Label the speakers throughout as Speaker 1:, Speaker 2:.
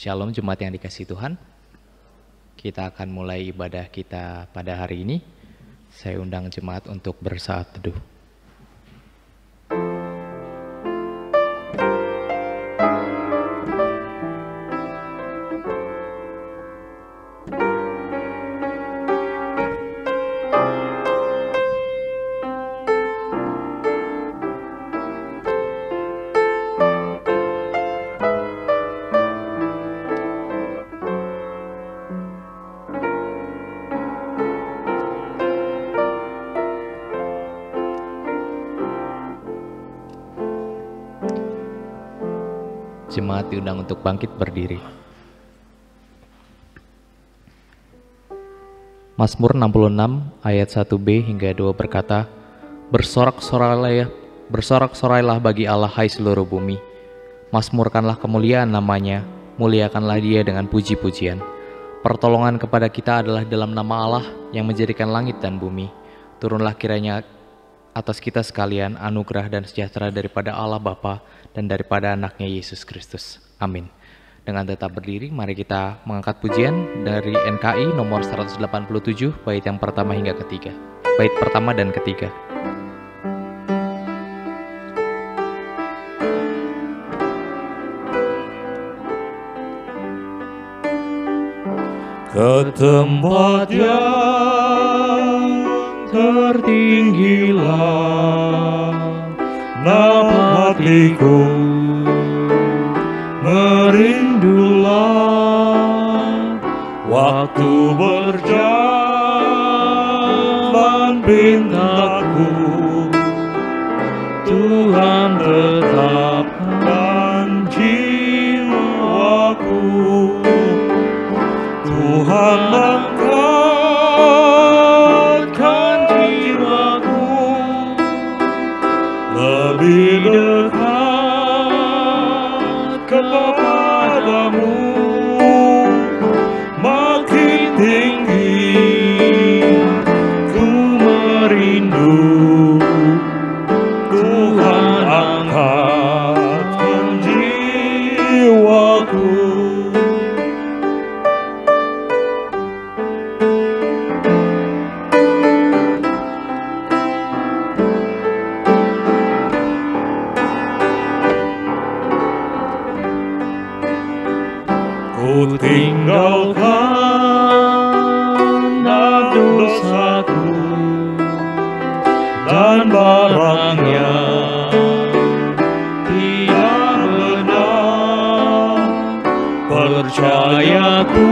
Speaker 1: Shalom jemaat yang dikasihi Tuhan. Kita akan mulai ibadah kita pada hari ini. Saya undang jemaat untuk bersaat teduh. Jemaat diundang untuk bangkit berdiri. Mazmur 66 ayat 1b hingga 2 berkata, Bersorak-sorailah bagi Allah hai seluruh bumi. Mazmurkanlah kemuliaan namanya, muliakanlah dia dengan puji-pujian. Pertolongan kepada kita adalah dalam nama Allah yang menjadikan langit dan bumi. Turunlah kiranya atas kita sekalian anugerah dan sejahtera daripada Allah Bapa dan daripada anaknya Yesus Kristus. Amin. Dengan tetap berdiri, mari kita mengangkat pujian dari NKI nomor 187, bait yang pertama hingga ketiga. Bait pertama dan ketiga.
Speaker 2: Ke tempat yang tertinggilah nama hatiku, merindulah waktu berjalan pintaku. Tuhan tetapkan jiwaku, Tuhan angkatkan jiwaku lebih dekat kepadamu, makin tinggi ku merindu. Tuhan angkatkan jiwaku. Ku tinggalkan dosaku dan barang yang tidak benar. Percayaku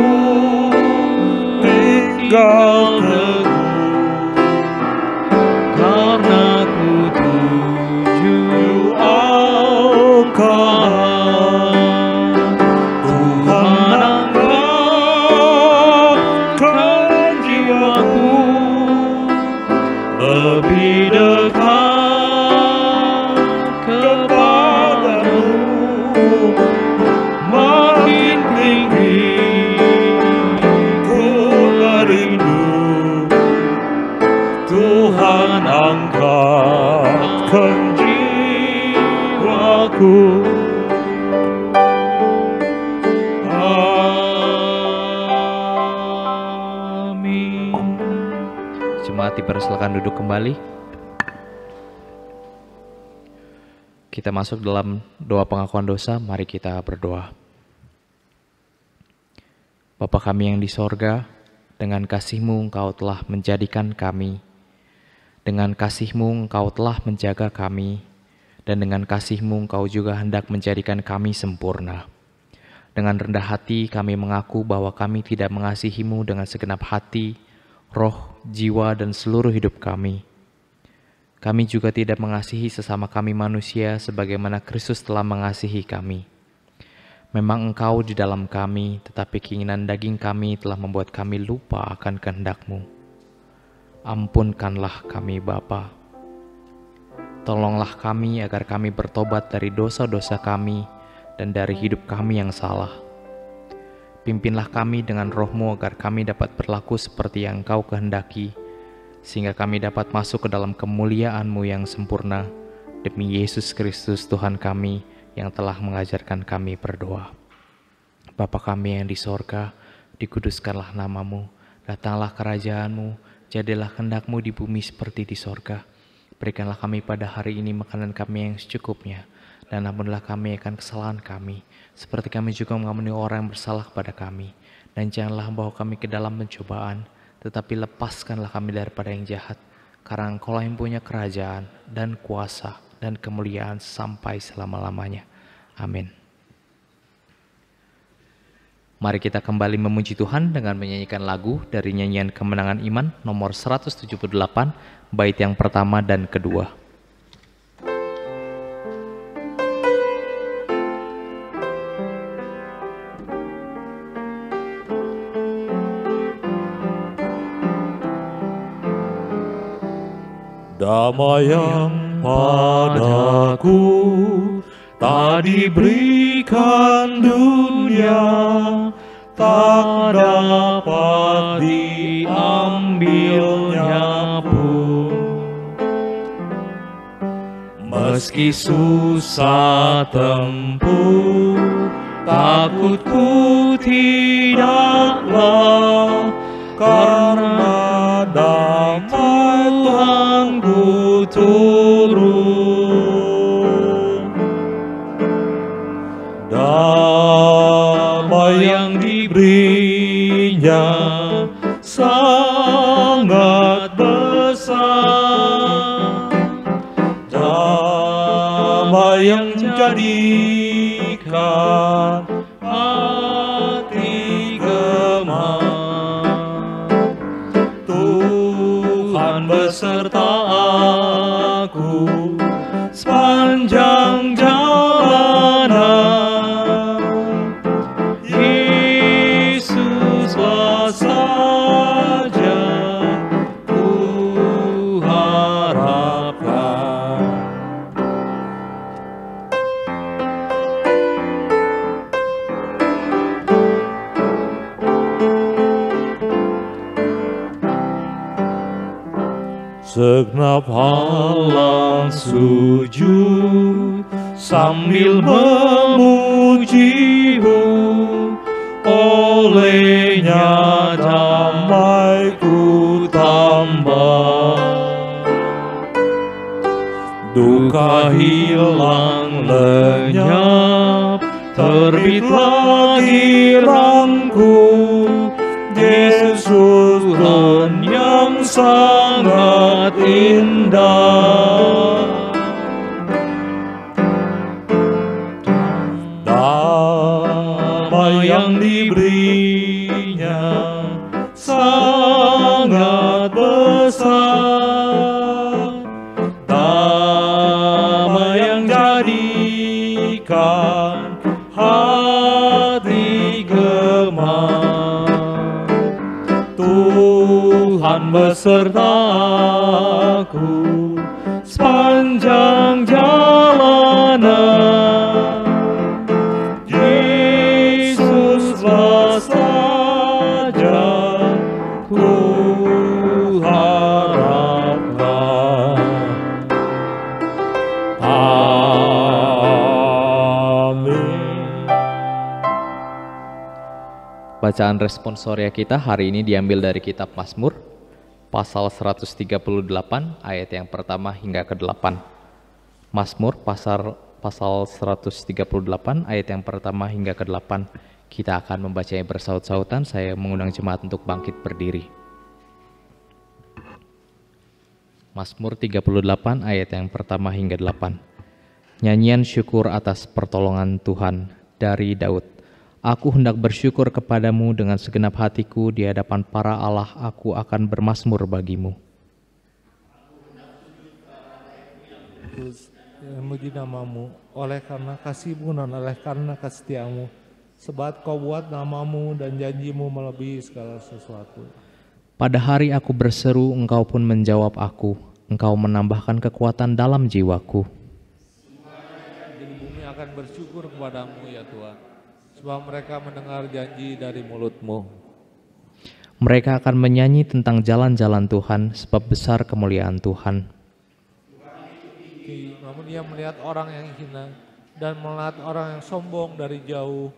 Speaker 2: tinggal teguh, karena ku tuju Engkau. Lebih dekat kepadamu, makin tinggi ku merindu. Tuhan angkatkan jiwaku.
Speaker 1: Jemaat dipersilakan duduk kembali. Kita masuk dalam doa pengakuan dosa. Mari kita berdoa. Bapa kami yang di sorga, dengan kasih-Mu Engkau telah menjadikan kami. Dengan kasih-Mu Engkau telah menjaga kami. Dan dengan kasih-Mu Engkau juga hendak menjadikan kami sempurna. Dengan rendah hati kami mengaku bahwa kami tidak mengasihi-Mu dengan segenap hati, roh, jiwa, dan seluruh hidup kami. Kami juga tidak mengasihi sesama kami manusia sebagaimana Kristus telah mengasihi kami. Memang Engkau di dalam kami, tetapi keinginan daging kami telah membuat kami lupa akan kehendak-Mu. Ampunkanlah kami Bapa. Tolonglah kami agar kami bertobat dari dosa-dosa kami dan dari hidup kami yang salah. Pimpinlah kami dengan roh-Mu agar kami dapat berlaku seperti yang Engkau kehendaki, sehingga kami dapat masuk ke dalam kemuliaan-Mu yang sempurna, demi Yesus Kristus Tuhan kami yang telah mengajarkan kami berdoa. Bapa kami yang di sorga, dikuduskanlah namamu, datanglah kerajaanmu, jadilah kehendak-Mu di bumi seperti di sorga. Berikanlah kami pada hari ini makanan kami yang secukupnya, dan ampunilah kami akan kesalahan kami, seperti kami juga mengampuni orang yang bersalah kepada kami. Dan janganlah membawa kami ke dalam pencobaan, tetapi lepaskanlah kami daripada yang jahat, karena Engkau yang punya kerajaan dan kuasa dan kemuliaan sampai selama-lamanya. Amin. Mari kita kembali memuji Tuhan dengan menyanyikan lagu dari nyanyian Kemenangan Iman nomor 178, bait yang pertama dan kedua.
Speaker 2: Damai yang padaku tak diberikan dunia, tak dapat diambilnya pun. Meski susah tempuh, takutku tidaklah, karena damai Tuhanku turun. Damai yang diberinya sangat besar, damai yang menjadikan hati gemar. Tuhan beserta aku sepanjang jalanan, Yesuslah saja ku harapkan. Segenap alam sujud sambil memuji-Mu, olehnya damai-Ku tambah. Duka hilang lenyap, terbit lagi terangku, Yesus Tuhan yang sangat indah. Damai yang diberinya sangat besar, damai yang jadikan hati gemar. Tuhan beserta aku sepanjang jalanan, Yesuslah saja ku harapkan. Amin.
Speaker 1: Bacaan responsoria kita hari ini diambil dari kitab Mazmur pasal 138 ayat yang pertama hingga ke-8. Mazmur pasal 138 ayat yang pertama hingga ke-8. Kita akan membacanya bersaut-sautan. Saya mengundang jemaat untuk bangkit berdiri. Mazmur 38 ayat yang pertama hingga 8. Nyanyian syukur atas pertolongan Tuhan dari Daud. Aku hendak bersyukur kepadamu dengan segenap hatiku, di hadapan para Allah aku akan bermazmur bagimu.
Speaker 3: Memuji namamu, oleh karena kasih-Mu dan oleh karena kesetiamu, sebab Kau buat namamu dan janjimu melebihi segala sesuatu.
Speaker 1: Pada hari aku berseru, Engkau pun menjawab aku. Engkau menambahkan kekuatan dalam jiwaku.
Speaker 3: Jadi bumi akan bersyukur kepadamu ya Tuhan, sebab mereka mendengar janji dari mulut-Mu.
Speaker 1: Mereka akan menyanyi tentang jalan-jalan Tuhan, sebab besar kemuliaan Tuhan.
Speaker 3: Namun Ia melihat orang yang hina dan melihat orang yang sombong dari jauh.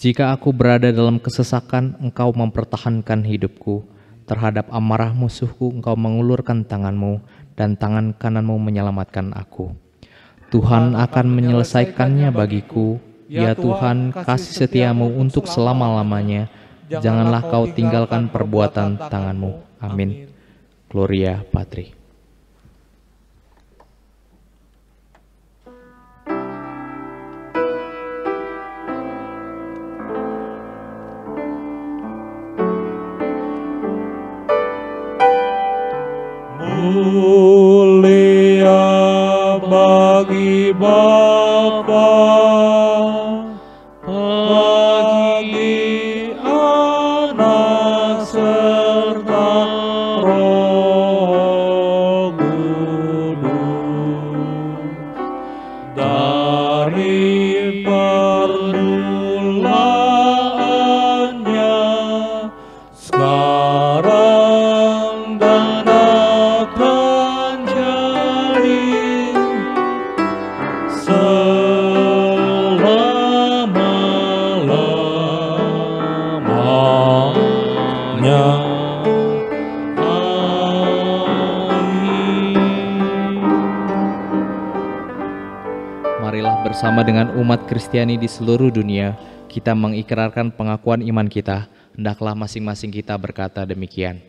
Speaker 1: Jika aku berada dalam kesesakan, Engkau mempertahankan hidupku. Terhadap amarah musuhku, Engkau mengulurkan tangan-Mu, dan tangan kanan-Mu menyelamatkan aku. Tuhan akan menyelesaikannya bagiku. Ya Tuhan, kasih setia-Mu untuk selama-lamanya. Janganlah Kau tinggalkan perbuatan tangan-Mu. Amin. Gloria Patri.
Speaker 2: Mulia bagi Bapa, bagi Anak serta Roh Kudus, dari permulaannya sekarang dan akan jadi selama-lamanya. Amin.
Speaker 1: Marilah bersama dengan umat Kristiani di seluruh dunia, kita mengikrarkan pengakuan iman kita. Hendaklah masing-masing kita berkata demikian.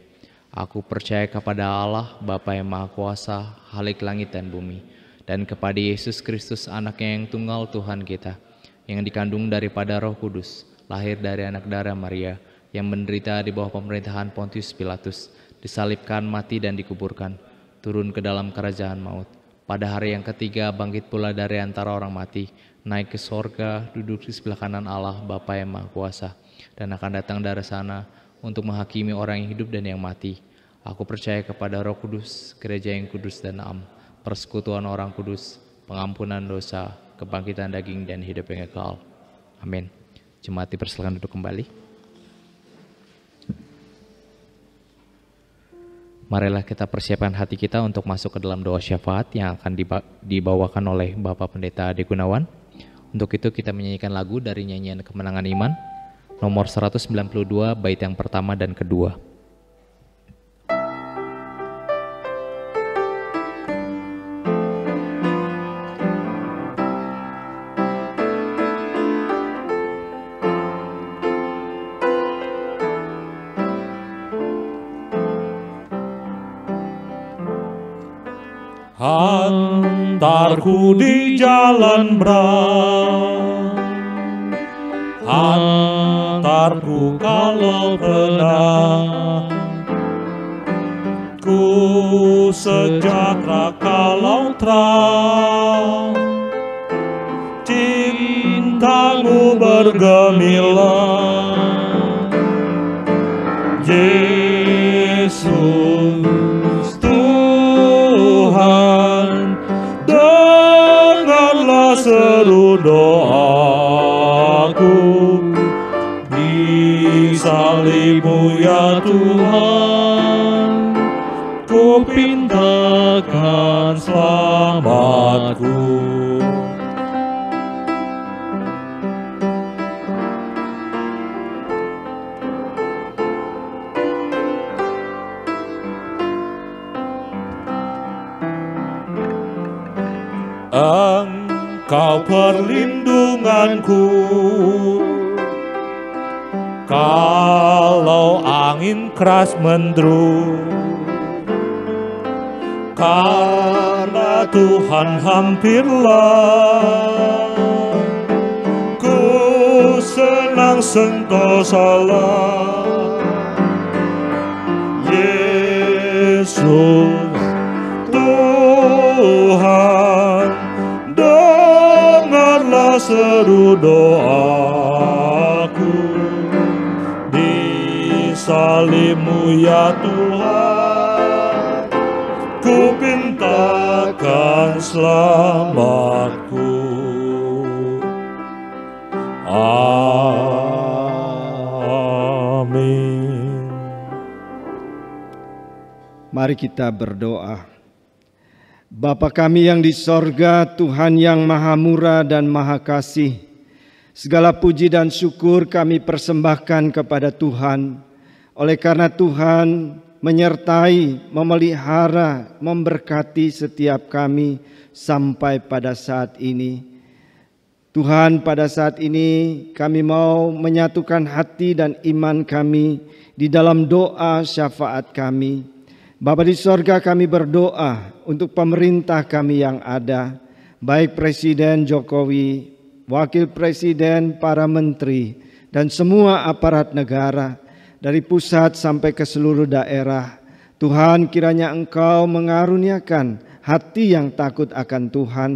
Speaker 1: Aku percaya kepada Allah, Bapa yang Maha Kuasa, Khalik langit dan bumi, dan kepada Yesus Kristus, anaknya yang tunggal Tuhan kita, yang dikandung daripada Roh Kudus, lahir dari anak darah Maria, yang menderita di bawah pemerintahan Pontius Pilatus, disalibkan, mati dan dikuburkan, turun ke dalam kerajaan maut. Pada hari yang ketiga bangkit pula dari antara orang mati, naik ke sorga, duduk di sebelah kanan Allah Bapa yang Maha Kuasa, dan akan datang dari sana untuk menghakimi orang yang hidup dan yang mati. Aku percaya kepada Roh Kudus, gereja yang kudus dan am, persekutuan orang kudus, pengampunan dosa, kebangkitan daging dan hidup yang kekal. Amin. Jemaat dipersilakan duduk kembali. Marilah kita persiapkan hati kita untuk masuk ke dalam doa syafaat yang akan dibawakan oleh Bapak Pendeta Ade Gunawan. Untuk itu kita menyanyikan lagu dari nyanyian Kemenangan Iman, nomor 192, bait yang pertama dan kedua.
Speaker 2: Hantarku di jalan berang, hantarku kalau benar, ku sejahtera kalau terang, cintamu bergemilang, Yesus Tuhan, dengarlah seru doaku, di salib-Mu ya Tuhan, ku pintakan selamatku. Engkau perlindunganku, kalau angin keras mendung, karena Tuhan hampirlah, ku senang sentosalah, Yesus Tuhan, dengarlah seru doaku, di salib-Mu ya Tuhan, ku pintakan selamatku. Amin.
Speaker 4: Mari kita berdoa. Bapa kami yang di sorga, Tuhan yang maha murah dan maha kasih, Segala puji dan syukur kami persembahkan kepada Tuhan, oleh karena Tuhan menyertai, memelihara, memberkati setiap kami sampai pada saat ini. Tuhan, pada saat ini kami mau menyatukan hati dan iman kami di dalam doa syafaat kami. Bapa di sorga, kami berdoa untuk pemerintah kami yang ada, baik Presiden Jokowi, Wakil Presiden, para menteri, dan semua aparat negara, dari pusat sampai ke seluruh daerah. Tuhan, kiranya Engkau mengaruniakan hati yang takut akan Tuhan,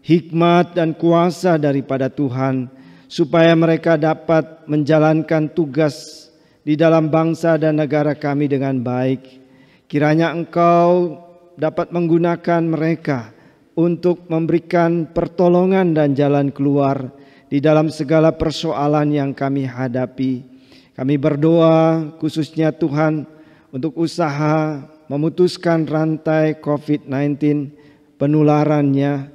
Speaker 4: hikmat dan kuasa daripada Tuhan, supaya mereka dapat menjalankan tugas di dalam bangsa dan negara kami dengan baik. Kiranya Engkau dapat menggunakan mereka untuk memberikan pertolongan dan jalan keluar di dalam segala persoalan yang kami hadapi. Kami berdoa khususnya Tuhan untuk usaha memutuskan rantai COVID-19 penularannya,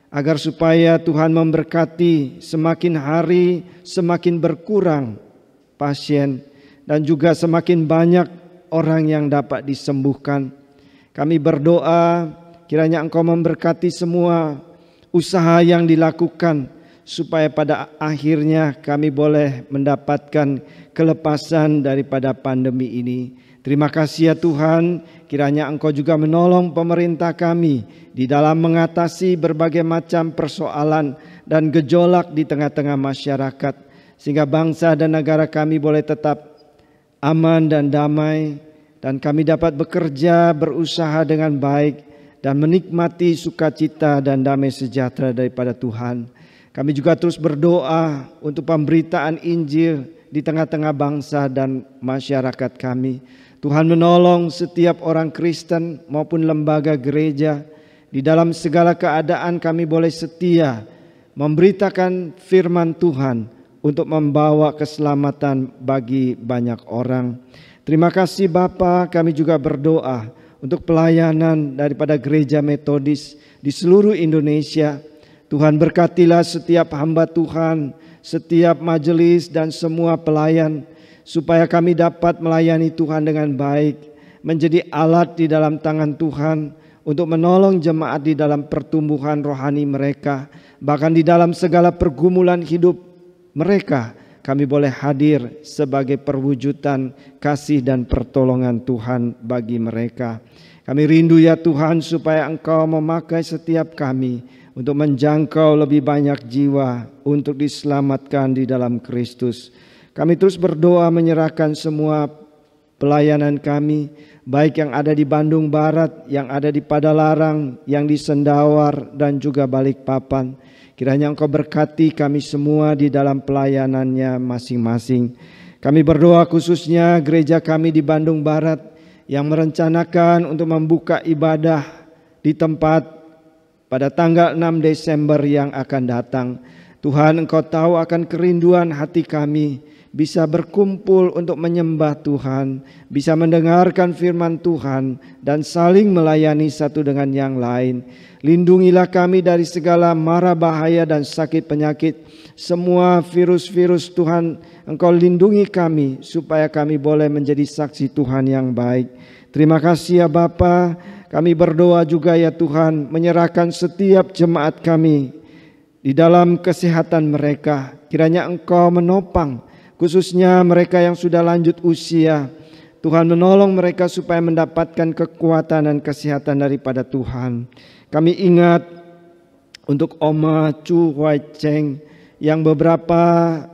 Speaker 4: agar supaya Tuhan memberkati semakin hari semakin berkurang pasien dan juga semakin banyak orang yang dapat disembuhkan. Kami berdoa kiranya Engkau memberkati semua usaha yang dilakukan, supaya pada akhirnya kami boleh mendapatkan kelepasan daripada pandemi ini. Terima kasih ya Tuhan, kiranya Engkau juga menolong pemerintah kami di dalam mengatasi berbagai macam persoalan dan gejolak di tengah-tengah masyarakat, sehingga bangsa dan negara kami boleh tetap aman dan damai, dan kami dapat bekerja, berusaha dengan baik, dan menikmati sukacita dan damai sejahtera daripada Tuhan. Kami juga terus berdoa untuk pemberitaan Injil di tengah-tengah bangsa dan masyarakat kami. Tuhan menolong setiap orang Kristen maupun lembaga gereja. Di dalam segala keadaan kami boleh setia memberitakan firman Tuhan untuk membawa keselamatan bagi banyak orang. Terima kasih Bapa, kami juga berdoa untuk pelayanan daripada gereja Metodis di seluruh Indonesia. Tuhan berkatilah setiap hamba Tuhan, setiap majelis dan semua pelayan, supaya kami dapat melayani Tuhan dengan baik, menjadi alat di dalam tangan Tuhan untuk menolong jemaat di dalam pertumbuhan rohani mereka. Bahkan di dalam segala pergumulan hidup mereka, kami boleh hadir sebagai perwujudan kasih dan pertolongan Tuhan bagi mereka. Kami rindu ya Tuhan, supaya Engkau memakai setiap kami untuk menjangkau lebih banyak jiwa untuk diselamatkan di dalam Kristus. Kami terus berdoa menyerahkan semua pelayanan kami, baik yang ada di Bandung Barat, yang ada di Padalarang, yang di Sendawar, dan juga Balikpapan. Kiranya Engkau berkati kami semua di dalam pelayanannya masing-masing. Kami berdoa khususnya gereja kami di Bandung Barat yang merencanakan untuk membuka ibadah di tempat pada tanggal 6 Desember yang akan datang. Tuhan, Engkau tahu akan kerinduan hati kami bisa berkumpul untuk menyembah Tuhan, bisa mendengarkan firman Tuhan, dan saling melayani satu dengan yang lain. Lindungilah kami dari segala mara bahaya dan sakit penyakit, semua virus-virus Tuhan, Engkau lindungi kami supaya kami boleh menjadi saksi Tuhan yang baik. Terima kasih ya Bapa. Kami berdoa juga ya Tuhan, menyerahkan setiap jemaat kami di dalam kesehatan mereka. Kiranya Engkau menopang, khususnya mereka yang sudah lanjut usia. Tuhan menolong mereka supaya mendapatkan kekuatan dan kesehatan daripada Tuhan. Kami ingat untuk Oma Chu Wai Cheng yang beberapa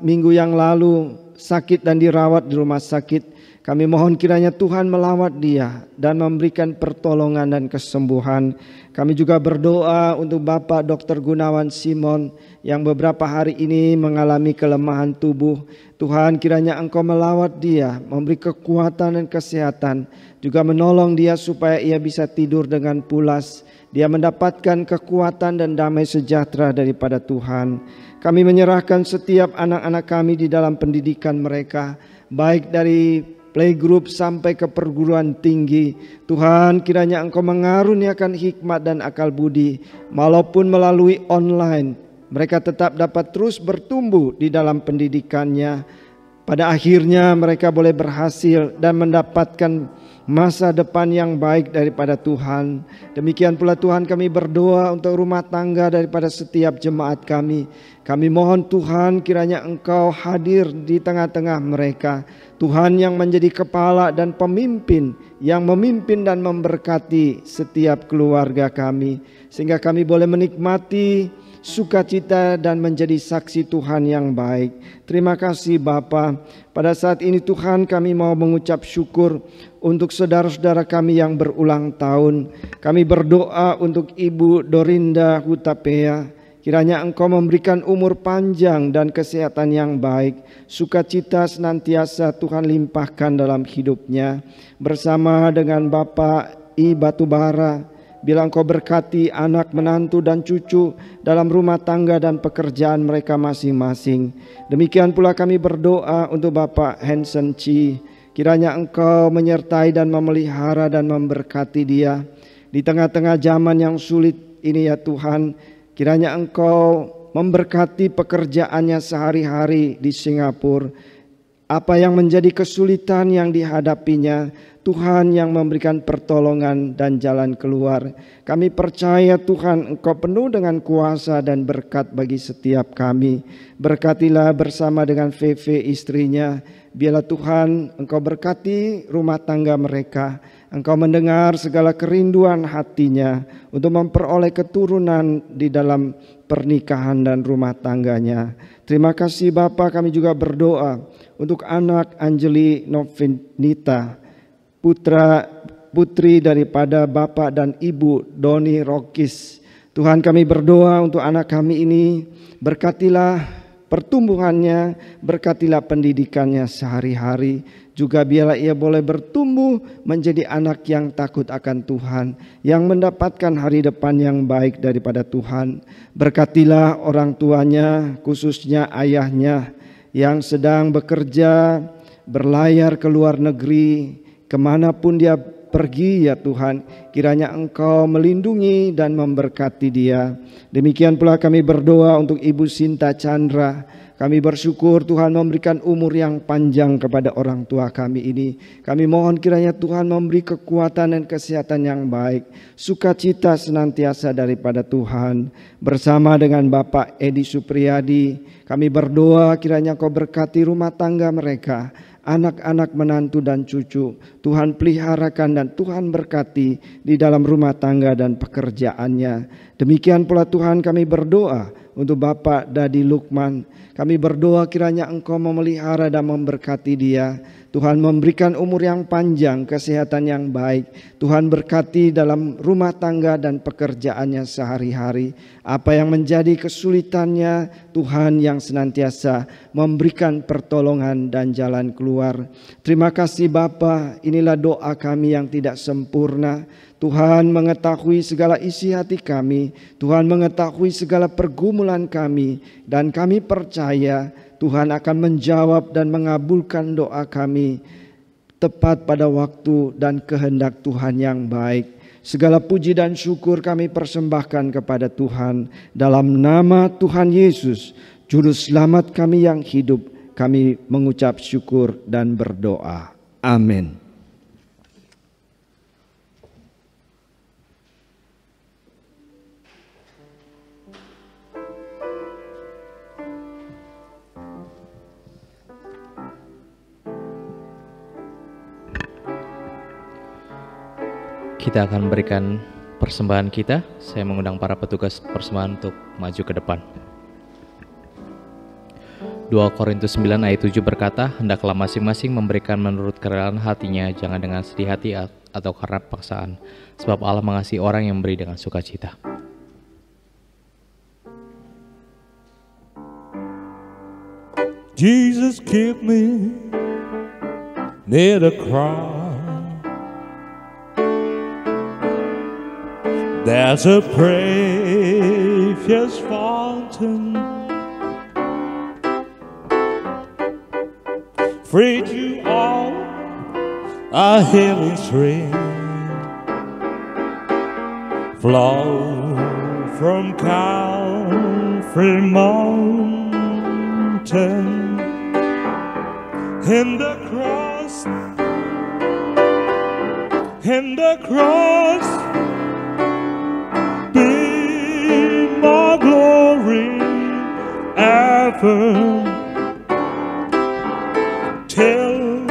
Speaker 4: minggu yang lalu sakit dan dirawat di rumah sakit. Kami mohon kiranya Tuhan melawat dia dan memberikan pertolongan dan kesembuhan. Kami juga berdoa untuk Bapak Dr. Gunawan Simon yang beberapa hari ini mengalami kelemahan tubuh. Tuhan, kiranya Engkau melawat dia, memberi kekuatan dan kesehatan, juga menolong dia supaya ia bisa tidur dengan pulas. Dia mendapatkan kekuatan dan damai sejahtera daripada Tuhan. Kami menyerahkan setiap anak-anak kami di dalam pendidikan mereka, baik dari playgroup sampai ke perguruan tinggi. Tuhan, kiranya Engkau mengaruniakan hikmat dan akal budi, walaupun melalui online. mereka tetap dapat terus bertumbuh di dalam pendidikannya. Pada akhirnya mereka boleh berhasil dan mendapatkan masa depan yang baik daripada Tuhan. Demikian pula Tuhan, kami berdoa untuk rumah tangga daripada setiap jemaat kami. Kami mohon Tuhan, kiranya Engkau hadir di tengah-tengah mereka. Tuhan yang menjadi kepala dan pemimpin, yang memimpin dan memberkati setiap keluarga kami, sehingga kami boleh menikmati sukacita dan menjadi saksi Tuhan yang baik. Terima kasih Bapa. Pada saat ini Tuhan, kami mau mengucap syukur untuk saudara-saudara kami yang berulang tahun. Kami berdoa untuk Ibu Dorinda Hutapea. Kiranya Engkau memberikan umur panjang dan kesehatan yang baik. Sukacita senantiasa Tuhan limpahkan dalam hidupnya. Bersama dengan Bapak I Batubara, bila Engkau berkati anak, menantu dan cucu dalam rumah tangga dan pekerjaan mereka masing-masing. Demikian pula kami berdoa untuk Bapak Hansen Chi. Kiranya Engkau menyertai dan memelihara dan memberkati dia di tengah-tengah zaman yang sulit ini ya Tuhan. Kiranya Engkau memberkati pekerjaannya sehari-hari di Singapura. Apa yang menjadi kesulitan yang dihadapinya, Tuhan yang memberikan pertolongan dan jalan keluar. Kami percaya Tuhan, Engkau penuh dengan kuasa dan berkat bagi setiap kami. Berkatilah bersama dengan Feve istrinya. Biarlah Tuhan Engkau berkati rumah tangga mereka. Engkau mendengar segala kerinduan hatinya untuk memperoleh keturunan di dalam pernikahan dan rumah tangganya. Terima kasih Bapa, kami juga berdoa untuk anak Anjeli Novinita, putri daripada Bapak dan Ibu Doni Rokis. Tuhan, kami berdoa untuk anak kami ini, berkatilah pertumbuhannya, berkatilah pendidikannya sehari-hari. Juga biarlah ia boleh bertumbuh menjadi anak yang takut akan Tuhan, yang mendapatkan hari depan yang baik daripada Tuhan. Berkatilah orang tuanya, khususnya ayahnya yang sedang bekerja, berlayar ke luar negeri, kemanapun dia pergi ya Tuhan, kiranya Engkau melindungi dan memberkati dia. Demikian pula kami berdoa untuk Ibu Sinta Chandra. Kami bersyukur Tuhan memberikan umur yang panjang kepada orang tua kami ini. Kami mohon kiranya Tuhan memberi kekuatan dan kesehatan yang baik, sukacita senantiasa daripada Tuhan. Bersama dengan Bapak Edi Supriyadi, kami berdoa kiranya Kau berkati rumah tangga mereka, anak-anak, menantu dan cucu. Tuhan peliharakan dan Tuhan berkati di dalam rumah tangga dan pekerjaannya. Demikian pula Tuhan, kami berdoa untuk Bapak Dadi Lukman. Kami berdoa kiranya Engkau memelihara dan memberkati dia. Tuhan memberikan umur yang panjang, kesehatan yang baik. Tuhan berkati dalam rumah tangga dan pekerjaannya sehari-hari. Apa yang menjadi kesulitannya, Tuhan yang senantiasa memberikan pertolongan dan jalan keluar. Terima kasih Bapa, inilah doa kami yang tidak sempurna. Tuhan mengetahui segala isi hati kami, Tuhan mengetahui segala pergumulan kami, dan kami percaya Tuhan akan menjawab dan mengabulkan doa kami tepat pada waktu dan kehendak Tuhan yang baik. Segala puji dan syukur kami persembahkan kepada Tuhan. Dalam nama Tuhan Yesus, Juru Selamat kami yang hidup, kami mengucap syukur dan berdoa. Amin.
Speaker 1: Kita akan memberikan persembahan kita. Saya mengundang para petugas persembahan untuk maju ke depan. 2 Korintus 9 ayat 7 berkata, hendaklah masing-masing memberikan menurut kerelaan hatinya, jangan dengan sedih hati atau karena paksaan, sebab Allah mengasihi orang yang memberi dengan sukacita.
Speaker 2: Jesus, keep me near the cross. There's a precious fountain, free to all, a healing stream, flow from Calvary every mountain in the cross, in the cross, be my glory ever, till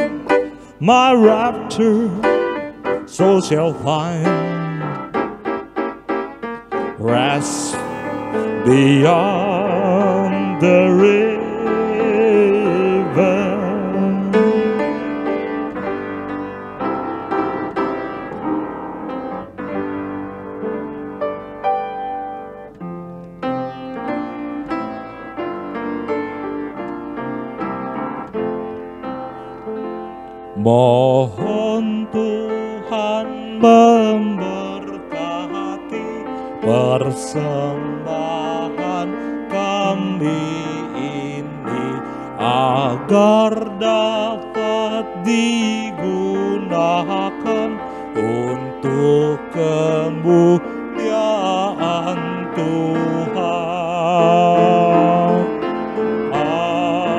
Speaker 2: my rapture soul shall find rest beyond the river. Mohon Tuhan memberkati persembahan kami ini, agar dapat digunakan untuk kemuliaan Tuhan. Amin.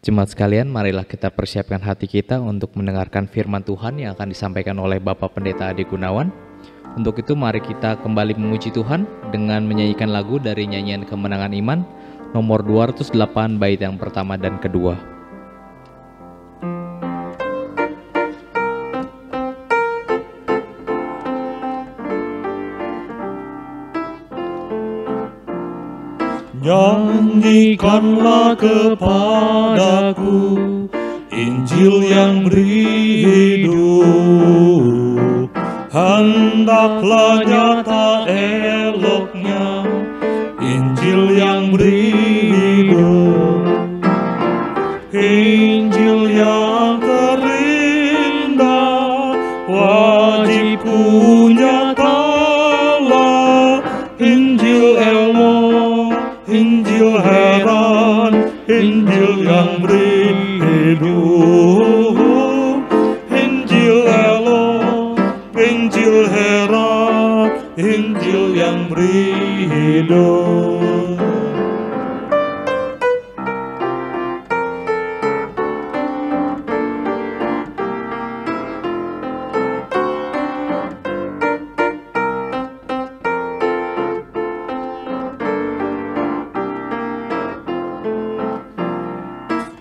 Speaker 1: Jemaat sekalian, marilah kita persiapkan hati kita untuk mendengarkan firman Tuhan yang akan disampaikan oleh Bapak Pendeta Ade Gunawan. Untuk itu mari kita kembali memuji Tuhan dengan menyanyikan lagu dari nyanyian Kemenangan Iman nomor 208 bait yang pertama dan kedua.
Speaker 2: Nyanyikanlah kepadaku Injil yang beri hidup, hendaklah nyata eloknya Injil yang beri hidup, Injil yang terindah wajib ku nyatalah, Injil ilmu, Injil heran, Injil yang beri hidup, Injil elok, Injil heran, Injil yang beri hidup.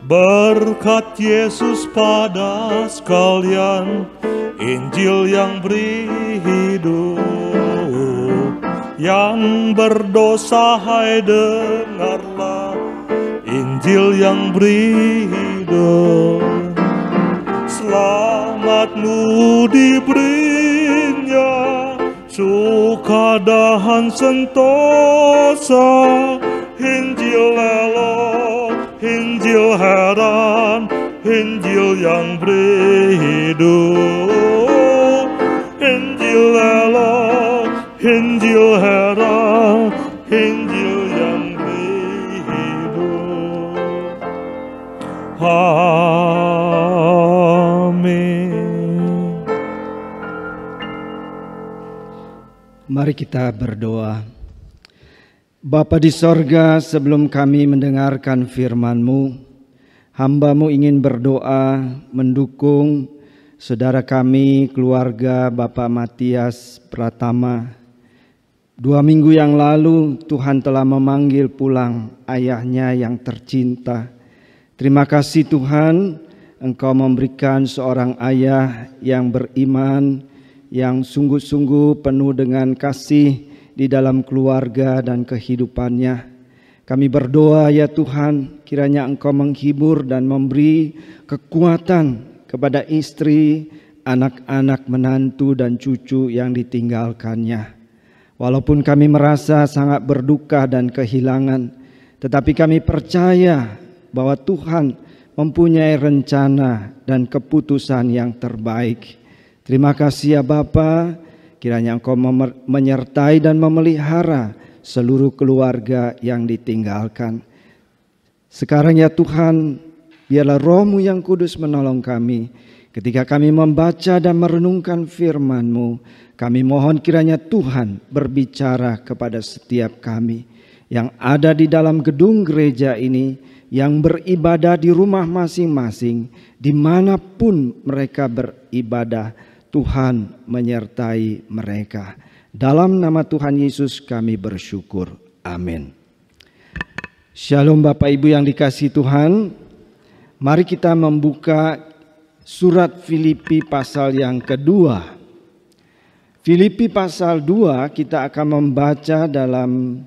Speaker 2: Berkat Yesus pada sekalian, Injil yang beri hidup. Yang berdosa hai dengarlah, Injil yang beri hidup. Selamatmu diberinya, sukadahan sentosa, Injil elok, Injil heran, Injil yang beri hidup, Injil elok, Injil heran, Injil yang beri hidup. Amin.
Speaker 4: Mari kita berdoa. Bapa di sorga, sebelum kami mendengarkan firman-Mu, hamba-Mu ingin berdoa mendukung saudara kami, keluarga Bapak Matias Pratama. 2 minggu yang lalu Tuhan telah memanggil pulang ayahnya yang tercinta. Terima kasih Tuhan, Engkau memberikan seorang ayah yang beriman, yang sungguh-sungguh penuh dengan kasih di dalam keluarga dan kehidupannya. Kami berdoa ya Tuhan, kiranya Engkau menghibur dan memberi kekuatan kepada istri, anak-anak, menantu dan cucu yang ditinggalkannya. Walaupun kami merasa sangat berduka dan kehilangan, tetapi kami percaya bahwa Tuhan mempunyai rencana dan keputusan yang terbaik. Terima kasih ya Bapa. Kiranya Engkau menyertai dan memelihara seluruh keluarga yang ditinggalkan. Sekarang ya Tuhan, biarlah Roh-Mu yang kudus menolong kami. Ketika kami membaca dan merenungkan firman-Mu, kami mohon kiranya Tuhan berbicara kepada setiap kami yang ada di dalam gedung gereja ini, yang beribadah di rumah masing-masing, dimanapun mereka beribadah. Tuhan menyertai mereka. Dalam nama Tuhan Yesus kami bersyukur. Amin. Shalom Bapak Ibu yang dikasihi Tuhan. Mari kita membuka surat Filipi pasal yang kedua. Filipi pasal 2 kita akan membaca dalam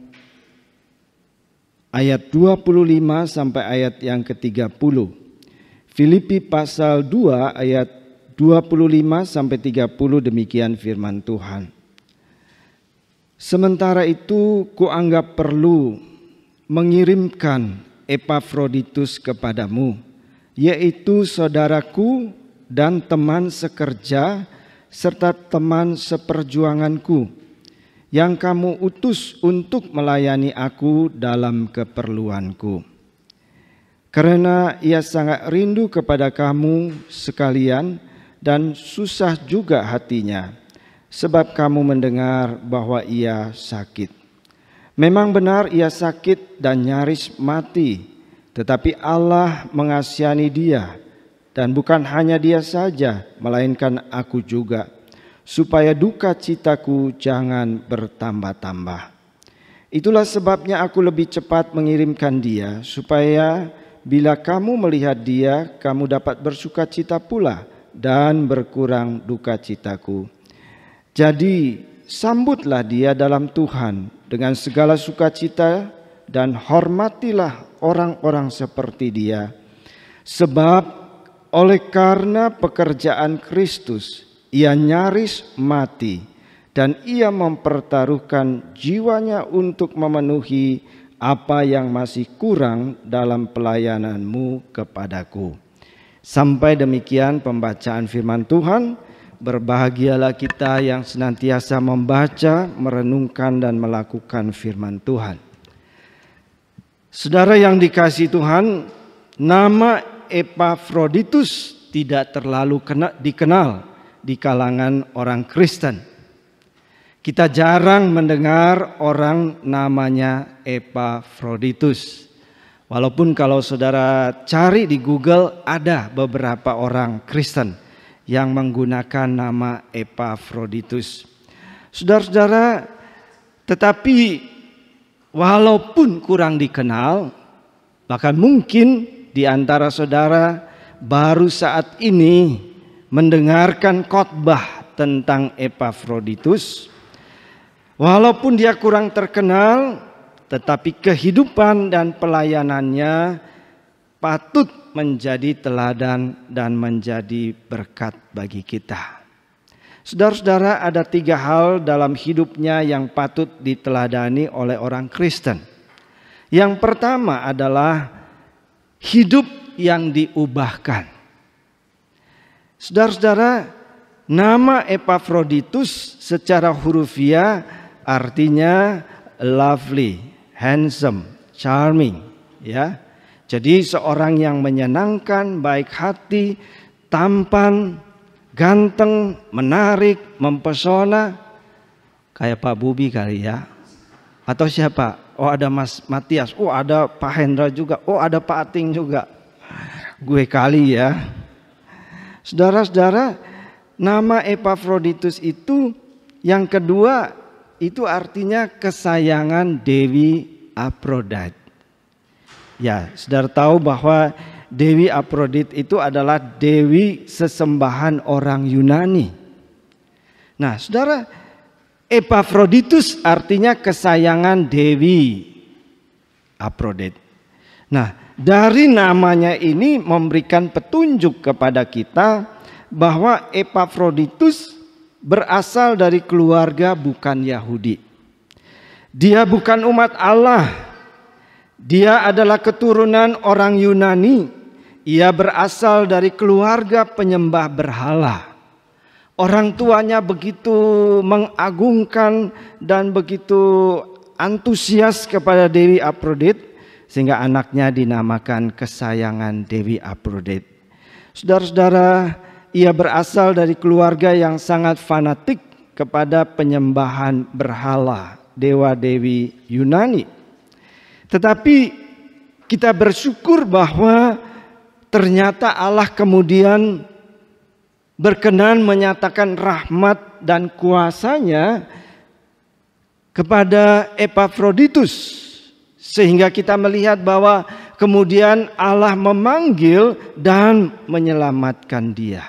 Speaker 4: ayat 25 sampai ayat yang ke-30. Filipi pasal 2 ayat 25 sampai 30, demikian firman Tuhan. Sementara itu kuanggap perlu mengirimkan Epafroditus kepadamu, yaitu saudaraku dan teman sekerja serta teman seperjuanganku, yang kamu utus untuk melayani aku dalam keperluanku. Karena ia sangat rindu kepada kamu sekalian dan susah juga hatinya, sebab kamu mendengar bahwa ia sakit. Memang benar ia sakit dan nyaris mati, tetapi Allah mengasihani dia, dan bukan hanya dia saja, melainkan aku juga, supaya duka citaku jangan bertambah-tambah. Itulah sebabnya aku lebih cepat mengirimkan dia, supaya bila kamu melihat dia, kamu dapat bersuka cita pula dan berkurang duka citaku. Jadi sambutlah dia dalam Tuhan dengan segala sukacita, dan hormatilah orang-orang seperti dia. Sebab oleh karena pekerjaan Kristus ia nyaris mati, dan ia mempertaruhkan jiwanya untuk memenuhi apa yang masih kurang dalam pelayananmu kepadaku. Sampai demikian pembacaan firman Tuhan. Berbahagialah kita yang senantiasa membaca, merenungkan dan melakukan firman Tuhan. Saudara yang dikasihi Tuhan, nama Epafroditus tidak terlalu dikenal di kalangan orang Kristen. Kita jarang mendengar orang namanya Epafroditus. Walaupun kalau saudara cari di Google, ada beberapa orang Kristen yang menggunakan nama Epafroditus. Saudara-saudara, tetapi walaupun kurang dikenal, bahkan mungkin di antara saudara baru saat ini mendengarkan khotbah tentang Epafroditus, walaupun dia kurang terkenal, tetapi kehidupan dan pelayanannya patut menjadi teladan dan menjadi berkat bagi kita. Saudara-saudara, ada 3 hal dalam hidupnya yang patut diteladani oleh orang Kristen. Yang pertama adalah hidup yang diubahkan. Saudara-saudara, nama Epafroditus secara hurufiah artinya lovely, handsome, charming, ya. Jadi seorang yang menyenangkan, baik hati, tampan, ganteng, menarik, mempesona. Kayak Pak Bubi kali ya. Atau siapa? Oh, ada Mas Matias. Oh, ada Pak Hendra juga. Oh, ada Pak Ating juga. Gue kali ya. Saudara-saudara, nama Epafroditus itu yang kedua itu artinya kesayangan Dewi Aphrodite. Ya, saudara tahu bahwa Dewi Aphrodite itu adalah dewi sesembahan orang Yunani. Nah, saudara, Epafroditus artinya kesayangan Dewi Aphrodite. Nah, dari namanya ini memberikan petunjuk kepada kita bahwa Epafroditus berasal dari keluarga bukan Yahudi. Dia bukan umat Allah. Dia adalah keturunan orang Yunani. Ia berasal dari keluarga penyembah berhala. Orang tuanya begitu mengagungkan dan begitu antusias kepada Dewi Afrodit sehingga anaknya dinamakan kesayangan Dewi Afrodit. Saudara-saudara, ia berasal dari keluarga yang sangat fanatik kepada penyembahan berhala dewa-dewi Yunani. Tetapi kita bersyukur bahwa ternyata Allah kemudian berkenan menyatakan rahmat dan kuasanya kepada Epafroditus, sehingga kita melihat bahwa kemudian Allah memanggil dan menyelamatkan dia.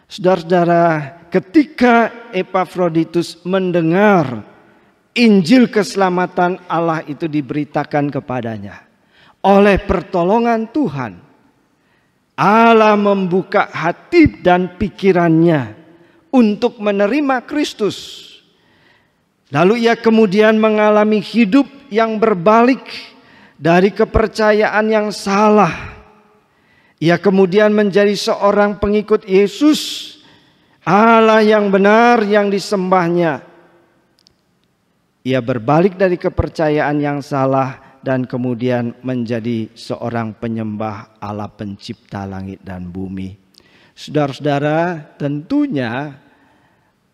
Speaker 4: Saudara-saudara, ketika Epafroditus mendengar Injil keselamatan Allah itu diberitakan kepadanya oleh pertolongan Tuhan, Allah membuka hati dan pikirannya untuk menerima Kristus. Lalu ia kemudian mengalami hidup yang berbalik dari kepercayaan yang salah. Ia kemudian menjadi seorang pengikut Yesus, Allah yang benar yang disembahnya. Ia berbalik dari kepercayaan yang salah dan kemudian menjadi seorang penyembah Allah pencipta langit dan bumi. Saudara-saudara, tentunya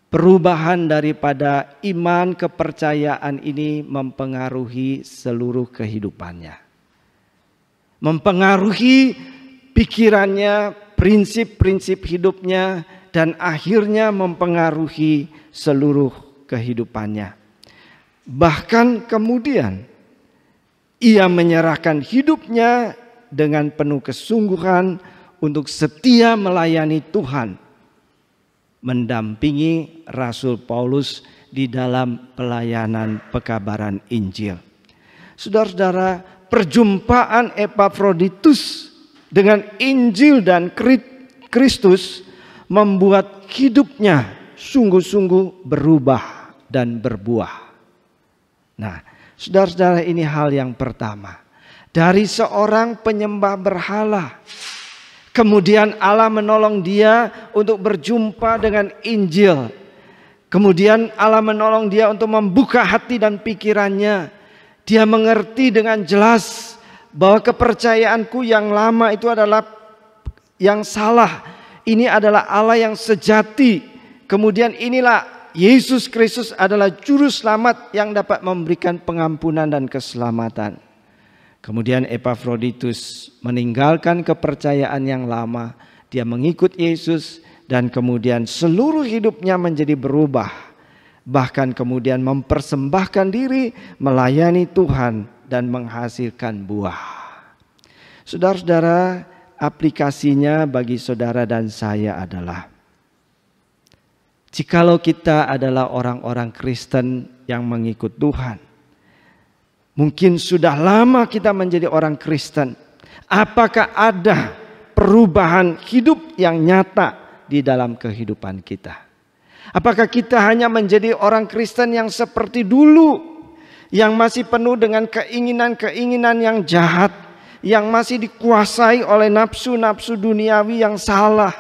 Speaker 4: perubahan daripada iman kepercayaan ini mempengaruhi seluruh kehidupannya. Mempengaruhi pikirannya, prinsip-prinsip hidupnya, dan akhirnya mempengaruhi seluruh kehidupannya. Bahkan kemudian ia menyerahkan hidupnya dengan penuh kesungguhan untuk setia melayani Tuhan, mendampingi Rasul Paulus di dalam pelayanan pekabaran Injil. Saudara-saudara, perjumpaan Epafroditus dengan Injil dan Kristus membuat hidupnya sungguh-sungguh berubah dan berbuah. Nah, saudara-saudara, ini hal yang pertama. Dari seorang penyembah berhala, kemudian Allah menolong dia untuk berjumpa dengan Injil. Kemudian Allah menolong dia untuk membuka hati dan pikirannya. Dia mengerti dengan jelas bahwa kepercayaanku yang lama itu adalah yang salah. Ini adalah Allah yang sejati. Kemudian inilah Yesus Kristus adalah juru selamat yang dapat memberikan pengampunan dan keselamatan. Kemudian Epafroditus meninggalkan kepercayaan yang lama. Dia mengikut Yesus dan kemudian seluruh hidupnya menjadi berubah. Bahkan kemudian mempersembahkan diri melayani Tuhan dan menghasilkan buah. Saudara-saudara, aplikasinya bagi saudara dan saya adalah, jikalau kita adalah orang-orang Kristen yang mengikut Tuhan, mungkin sudah lama kita menjadi orang Kristen, apakah ada perubahan hidup yang nyata di dalam kehidupan kita? Apakah kita hanya menjadi orang Kristen yang seperti dulu, yang masih penuh dengan keinginan-keinginan yang jahat, yang masih dikuasai oleh nafsu-nafsu duniawi yang salah?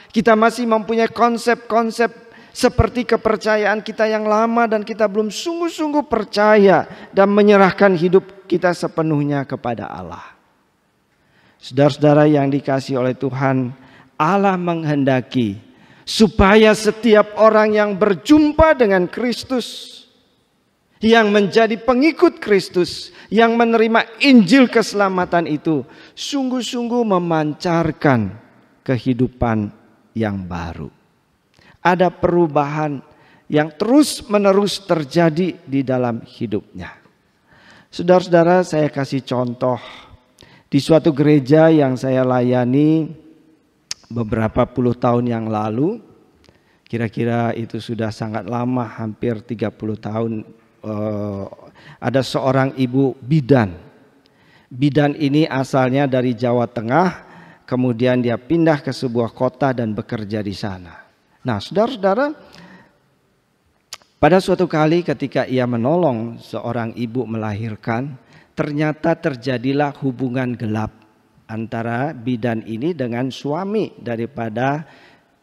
Speaker 4: Kita masih mempunyai konsep-konsep seperti kepercayaan kita yang lama dan kita belum sungguh-sungguh percaya dan menyerahkan hidup kita sepenuhnya kepada Allah. Saudara-saudara yang dikasihi oleh Tuhan, Allah menghendaki supaya setiap orang yang berjumpa dengan Kristus, yang menjadi pengikut Kristus, yang menerima Injil keselamatan itu, sungguh-sungguh memancarkan kehidupan yang baru. Ada perubahan yang terus-menerus terjadi di dalam hidupnya. Saudara-saudara, saya kasih contoh. Di suatu gereja yang saya layani beberapa puluh tahun yang lalu, kira-kira itu sudah sangat lama, hampir 30 tahun, ada seorang ibu bidan. Bidan ini asalnya dari Jawa Tengah, kemudian dia pindah ke sebuah kota dan bekerja di sana. Nah, saudara-saudara, pada suatu kali ketika ia menolong seorang ibu melahirkan, ternyata terjadilah hubungan gelap antara bidan ini dengan suami daripada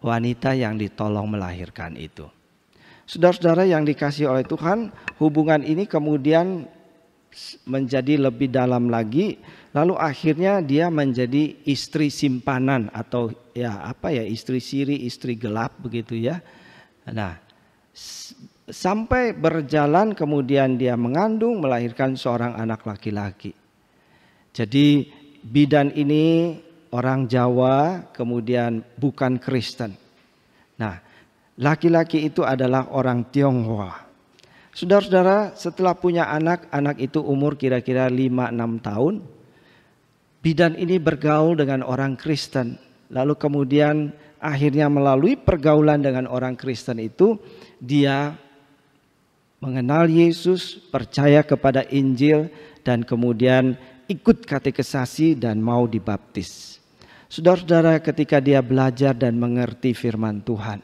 Speaker 4: wanita yang ditolong melahirkan itu. Saudara-saudara yang dikasihi oleh Tuhan, hubungan ini kemudian menjadi lebih dalam lagi, lalu akhirnya dia menjadi istri simpanan atau istri siri, istri gelap begitu ya. Nah, sampai berjalan kemudian dia mengandung, melahirkan seorang anak laki-laki. Jadi bidan ini orang Jawa, kemudian bukan Kristen. Nah, laki-laki itu adalah orang Tionghoa. Saudara-saudara, setelah punya anak itu umur kira-kira 5-6 tahun. Bidan ini bergaul dengan orang Kristen. Lalu kemudian akhirnya melalui pergaulan dengan orang Kristen itu, dia mengenal Yesus, percaya kepada Injil, dan kemudian ikut katekisasi dan mau dibaptis. Saudara-saudara, ketika dia belajar dan mengerti firman Tuhan,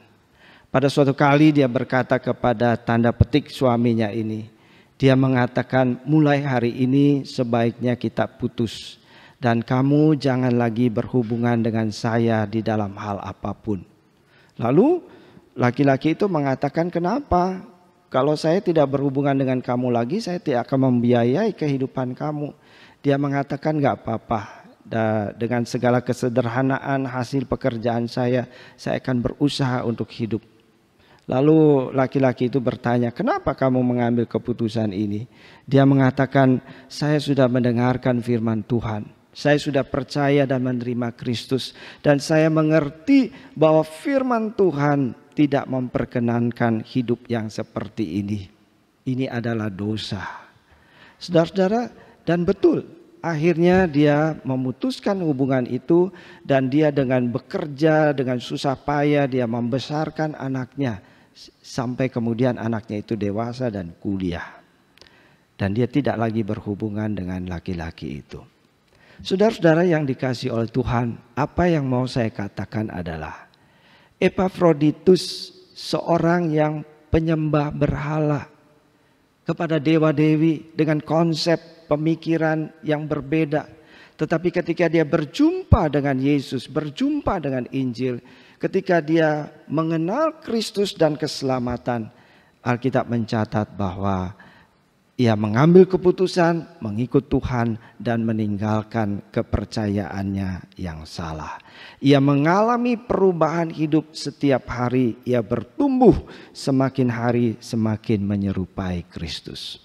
Speaker 4: pada suatu kali dia berkata kepada tanda petik suaminya ini, dia mengatakan, mulai hari ini sebaiknya kita putus dan kamu jangan lagi berhubungan dengan saya di dalam hal apapun. Lalu laki-laki itu mengatakan, kenapa? Kalau saya tidak berhubungan dengan kamu lagi, saya tidak akan membiayai kehidupan kamu. Dia mengatakan, gak apa-apa. Dengan segala kesederhanaan hasil pekerjaan saya akan berusaha untuk hidup. Lalu laki-laki itu bertanya, kenapa kamu mengambil keputusan ini? Dia mengatakan, saya sudah mendengarkan firman Tuhan. Saya sudah percaya dan menerima Kristus. Dan saya mengerti bahwa firman Tuhan tidak memperkenankan hidup yang seperti ini. Ini adalah dosa. Saudara-saudara, dan betul, akhirnya dia memutuskan hubungan itu. Dan dia dengan bekerja, dengan susah payah, dia membesarkan anaknya. Sampai kemudian anaknya itu dewasa dan kuliah. Dan dia tidak lagi berhubungan dengan laki-laki itu. Saudara-saudara yang dikasihi oleh Tuhan, apa yang mau saya katakan adalah Epafroditus seorang yang penyembah berhala kepada dewa-dewi dengan konsep pemikiran yang berbeda. Tetapi ketika dia berjumpa dengan Yesus, berjumpa dengan Injil, ketika dia mengenal Kristus dan keselamatan, Alkitab mencatat bahwa ia mengambil keputusan mengikut Tuhan dan meninggalkan kepercayaannya yang salah. Ia mengalami perubahan hidup setiap hari. Ia bertumbuh semakin hari semakin menyerupai Kristus.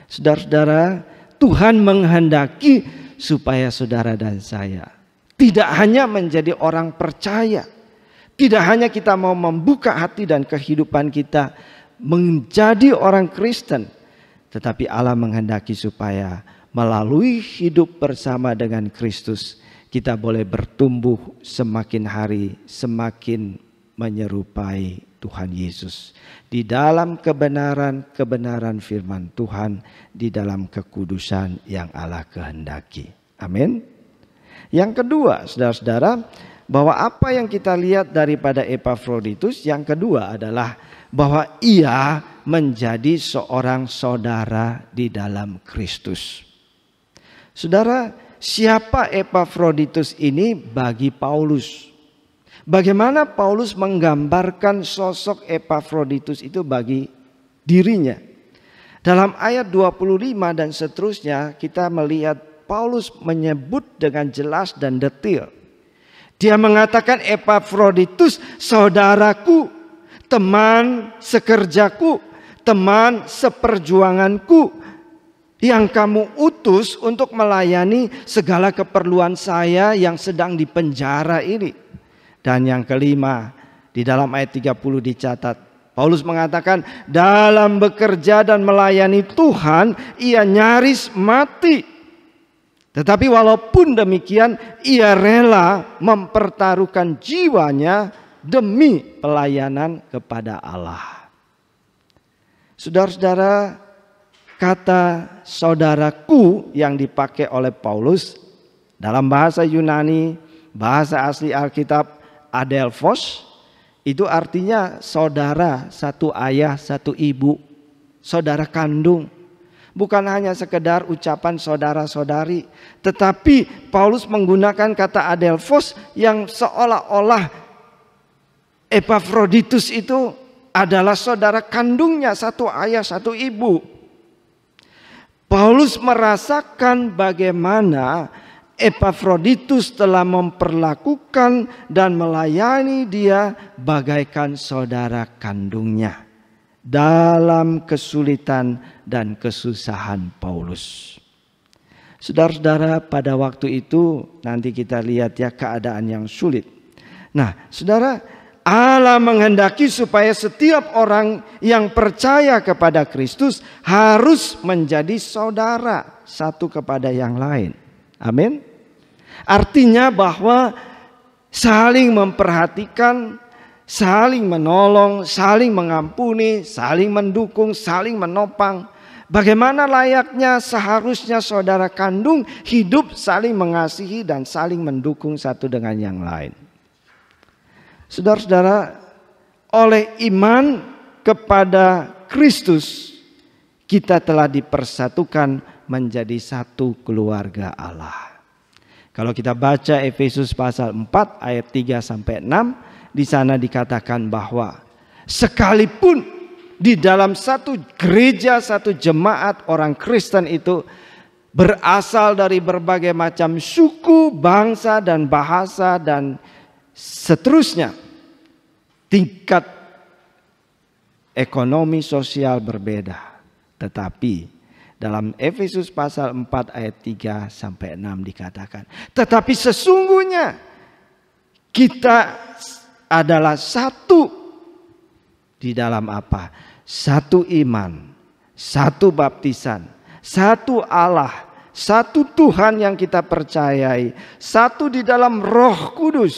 Speaker 4: Saudara-saudara, Tuhan menghendaki supaya saudara dan saya tidak hanya menjadi orang percaya. Tidak hanya kita mau membuka hati dan kehidupan kita menjadi orang Kristen. Tetapi Allah menghendaki supaya melalui hidup bersama dengan Kristus, kita boleh bertumbuh semakin hari semakin menyerupai Tuhan Yesus. Di dalam kebenaran firman Tuhan, di dalam kekudusan yang Allah kehendaki. Amin. Yang kedua, saudara-saudara, bahwa apa yang kita lihat daripada Epafroditus, yang kedua adalah bahwa ia menjadi seorang saudara di dalam Kristus. Saudara, siapa Epafroditus ini bagi Paulus? Bagaimana Paulus menggambarkan sosok Epafroditus itu bagi dirinya? Dalam ayat 25 dan seterusnya kita melihat Paulus menyebut dengan jelas dan detail. Dia mengatakan, Epafroditus saudaraku, teman sekerjaku, teman seperjuanganku, yang kamu utus untuk melayani segala keperluan saya yang sedang dipenjara ini. Dan yang kelima, di dalam ayat 30 dicatat, Paulus mengatakan, dalam bekerja dan melayani Tuhan, ia nyaris mati. Tetapi walaupun demikian, ia rela mempertaruhkan jiwanya demi pelayanan kepada Allah. Saudara-saudara, kata saudaraku yang dipakai oleh Paulus dalam bahasa Yunani, bahasa asli Alkitab adelphos, itu artinya saudara, satu ayah, satu ibu, saudara kandung. Bukan hanya sekedar ucapan saudara-saudari, tetapi Paulus menggunakan kata adelphos yang seolah-olah Epafroditus itu adalah saudara kandungnya, satu ayah, satu ibu. Paulus merasakan bagaimana Epafroditus telah memperlakukan dan melayani dia bagaikan saudara kandungnya dalam kesulitan dan kesusahan Paulus. Saudara-saudara, pada waktu itu nanti kita lihat ya keadaan yang sulit. Nah, saudara, Allah menghendaki supaya setiap orang yang percaya kepada Kristus harus menjadi saudara satu kepada yang lain. Amin. Artinya bahwa saling memperhatikan, saling menolong, saling mengampuni, saling mendukung, saling menopang. Bagaimana layaknya seharusnya saudara kandung hidup saling mengasihi dan saling mendukung satu dengan yang lain. Saudara-saudara, oleh iman kepada Kristus kita telah dipersatukan menjadi satu keluarga Allah. Kalau kita baca Efesus pasal 4 ayat 3 sampai 6, di sana dikatakan bahwa sekalipun di dalam satu gereja, satu jemaat orang Kristen itu berasal dari berbagai macam suku, bangsa dan bahasa dan seterusnya, tingkat ekonomi sosial berbeda, tetapi dalam Efesus pasal 4 ayat 3 sampai 6 dikatakan, tetapi sesungguhnya kita adalah satu di dalam apa? Satu iman, satu baptisan, satu Allah, satu Tuhan yang kita percayai, satu di dalam Roh Kudus,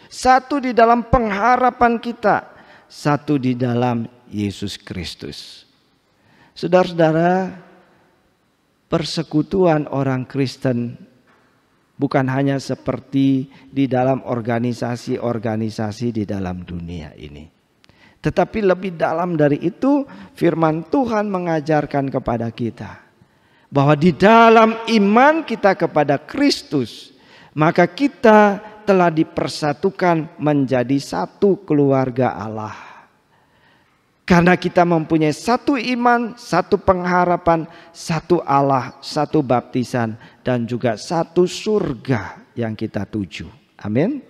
Speaker 4: satu di dalam pengharapan kita, satu di dalam Yesus Kristus. Saudara-saudara, persekutuan orang Kristen bukan hanya seperti di dalam organisasi-organisasi di dalam dunia ini. Tetapi lebih dalam dari itu, firman Tuhan mengajarkan kepada kita bahwa di dalam iman kita kepada Kristus, maka kita telah dipersatukan menjadi satu keluarga Allah. Karena kita mempunyai satu iman, satu pengharapan, satu Allah, satu baptisan, dan juga satu surga yang kita tuju. Amin.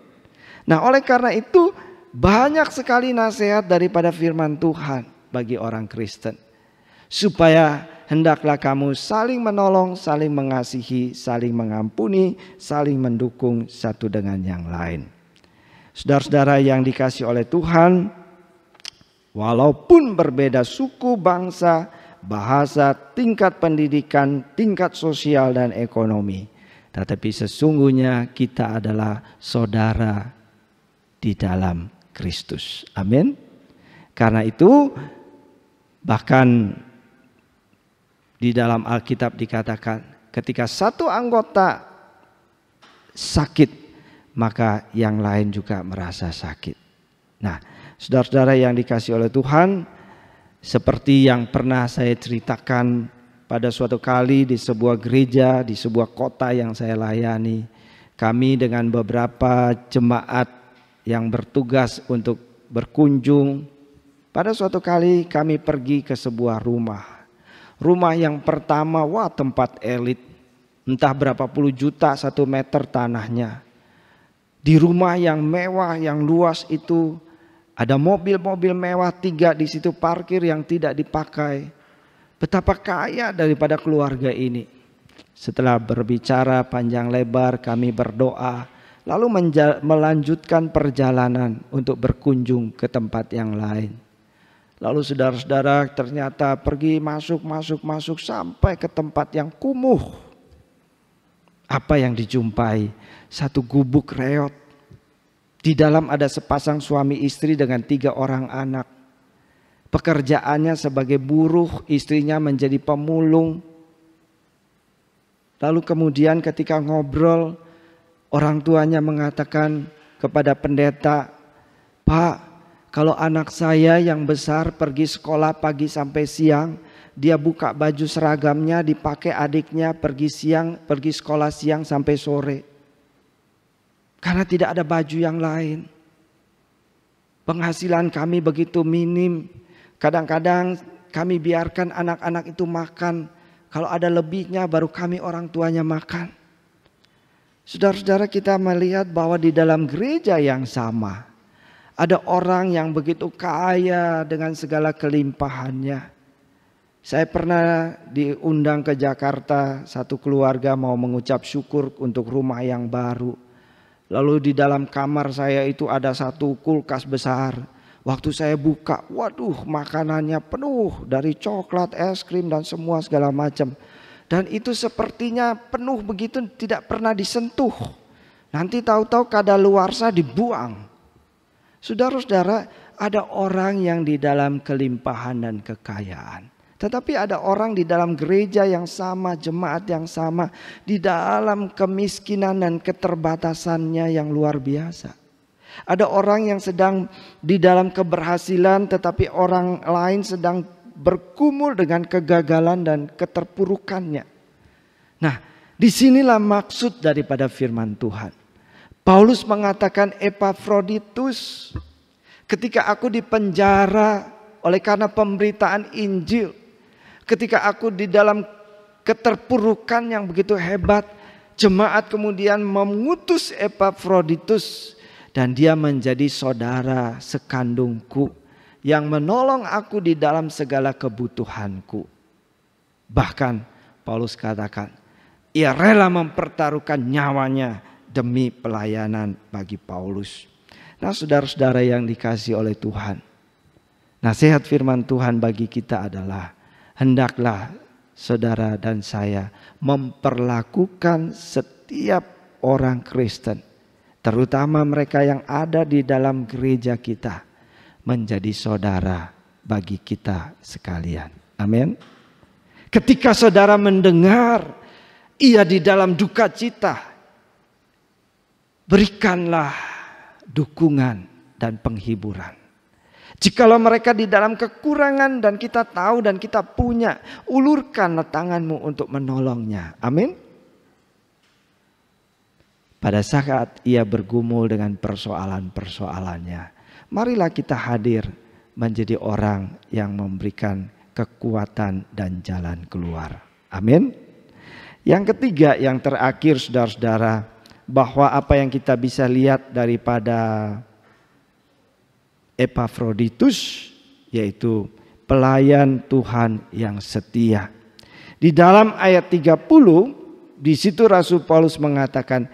Speaker 4: Nah, oleh karena itu banyak sekali nasihat daripada firman Tuhan bagi orang Kristen. Supaya hendaklah kamu saling menolong, saling mengasihi, saling mengampuni, saling mendukung satu dengan yang lain. Saudara-saudara yang dikasihi oleh Tuhan, walaupun berbeda suku, bangsa, bahasa, tingkat pendidikan, tingkat sosial dan ekonomi, tetapi sesungguhnya kita adalah saudara di dalam Kristus. Amin. Karena itu bahkan di dalam Alkitab dikatakan ketika satu anggota sakit, maka yang lain juga merasa sakit. Nah, saudara-saudara yang dikasihi oleh Tuhan, seperti yang pernah saya ceritakan pada suatu kali di sebuah gereja, di sebuah kota yang saya layani, kami dengan beberapa jemaat yang bertugas untuk berkunjung, pada suatu kali kami pergi ke sebuah rumah. Rumah yang pertama, wah tempat elit, entah berapa puluh juta 1 meter tanahnya. Di rumah yang mewah, yang luas itu, ada mobil-mobil mewah 3 di situ parkir yang tidak dipakai. Betapa kaya daripada keluarga ini. Setelah berbicara panjang lebar, kami berdoa, lalu melanjutkan perjalanan untuk berkunjung ke tempat yang lain. Lalu saudara-saudara ternyata pergi masuk sampai ke tempat yang kumuh. Apa yang dijumpai? Satu gubuk reot. Di dalam ada sepasang suami istri dengan 3 orang anak. Pekerjaannya sebagai buruh, istrinya menjadi pemulung. Lalu kemudian ketika ngobrol, orang tuanya mengatakan kepada pendeta, "Pak, kalau anak saya yang besar pergi sekolah pagi sampai siang, dia buka baju seragamnya dipakai adiknya pergi sekolah siang sampai sore. Karena tidak ada baju yang lain. Penghasilan kami begitu minim. Kadang-kadang kami biarkan anak-anak itu makan. Kalau ada lebihnya baru kami orang tuanya makan. Saudara-saudara, kita melihat bahwa di dalam gereja yang sama ada orang yang begitu kaya dengan segala kelimpahannya. Saya pernah diundang ke Jakarta, satu keluarga mau mengucap syukur untuk rumah yang baru. Lalu di dalam kamar saya itu ada satu kulkas besar. Waktu saya buka, waduh, makanannya penuh dari coklat, es krim dan semua segala macam. Dan itu sepertinya penuh begitu, tidak pernah disentuh. Nanti tahu-tahu kadaluarsa dibuang. Saudara-saudara, ada orang yang di dalam kelimpahan dan kekayaan. Tetapi ada orang di dalam gereja yang sama, jemaat yang sama, di dalam kemiskinan dan keterbatasannya yang luar biasa. Ada orang yang sedang di dalam keberhasilan, tetapi orang lain sedang bergumul dengan kegagalan dan keterpurukannya. Nah, disinilah maksud daripada firman Tuhan. Paulus mengatakan, Epafroditus, ketika aku dipenjara oleh karena pemberitaan Injil, ketika aku di dalam keterpurukan yang begitu hebat, jemaat kemudian mengutus Epafroditus dan dia menjadi saudara sekandungku yang menolong aku di dalam segala kebutuhanku. Bahkan Paulus katakan, ia rela mempertaruhkan nyawanya demi pelayanan bagi Paulus. Nah, saudara-saudara yang dikasihi oleh Tuhan, nasihat firman Tuhan bagi kita adalah, hendaklah saudara dan saya memperlakukan setiap orang Kristen, terutama mereka yang ada di dalam gereja kita, menjadi saudara bagi kita sekalian. Amin. Ketika saudara mendengar ia di dalam duka cita, berikanlah dukungan dan penghiburan. Jikalau mereka di dalam kekurangan dan kita tahu dan kita punya, ulurkanlah tanganmu untuk menolongnya. Amin. Pada saat ia bergumul dengan persoalan-persoalannya, marilah kita hadir menjadi orang yang memberikan kekuatan dan jalan keluar. Amin. Yang ketiga, yang terakhir saudara-saudara, bahwa apa yang kita bisa lihat daripada Epafroditus, yaitu pelayan Tuhan yang setia. Di dalam ayat 30, di situ Rasul Paulus mengatakan,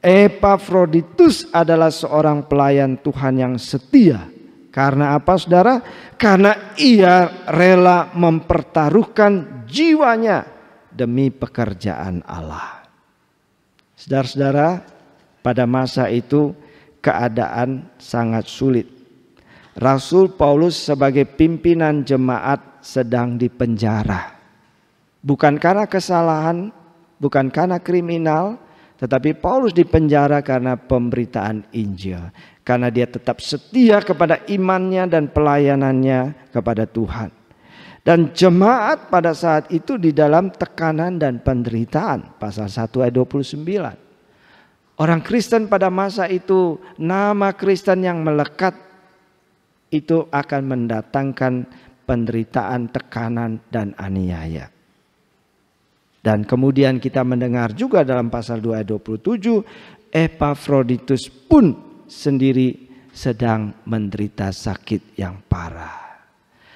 Speaker 4: Epafroditus adalah seorang pelayan Tuhan yang setia. Karena apa saudara? Karena ia rela mempertaruhkan jiwanya demi pekerjaan Allah. Saudara-saudara, pada masa itu keadaan sangat sulit. Rasul Paulus sebagai pimpinan jemaat sedang dipenjara. Bukan karena kesalahan, bukan karena kriminal, tetapi Paulus dipenjara karena pemberitaan Injil. Karena dia tetap setia kepada imannya dan pelayanannya kepada Tuhan. Dan jemaat pada saat itu di dalam tekanan dan penderitaan. Pasal 1 ayat 29. Orang Kristen pada masa itu, nama Kristen yang melekat itu akan mendatangkan penderitaan, tekanan dan aniaya. Dan kemudian kita mendengar juga dalam pasal 2 ayat 27, Epafroditus pun sendiri sedang menderita sakit yang parah.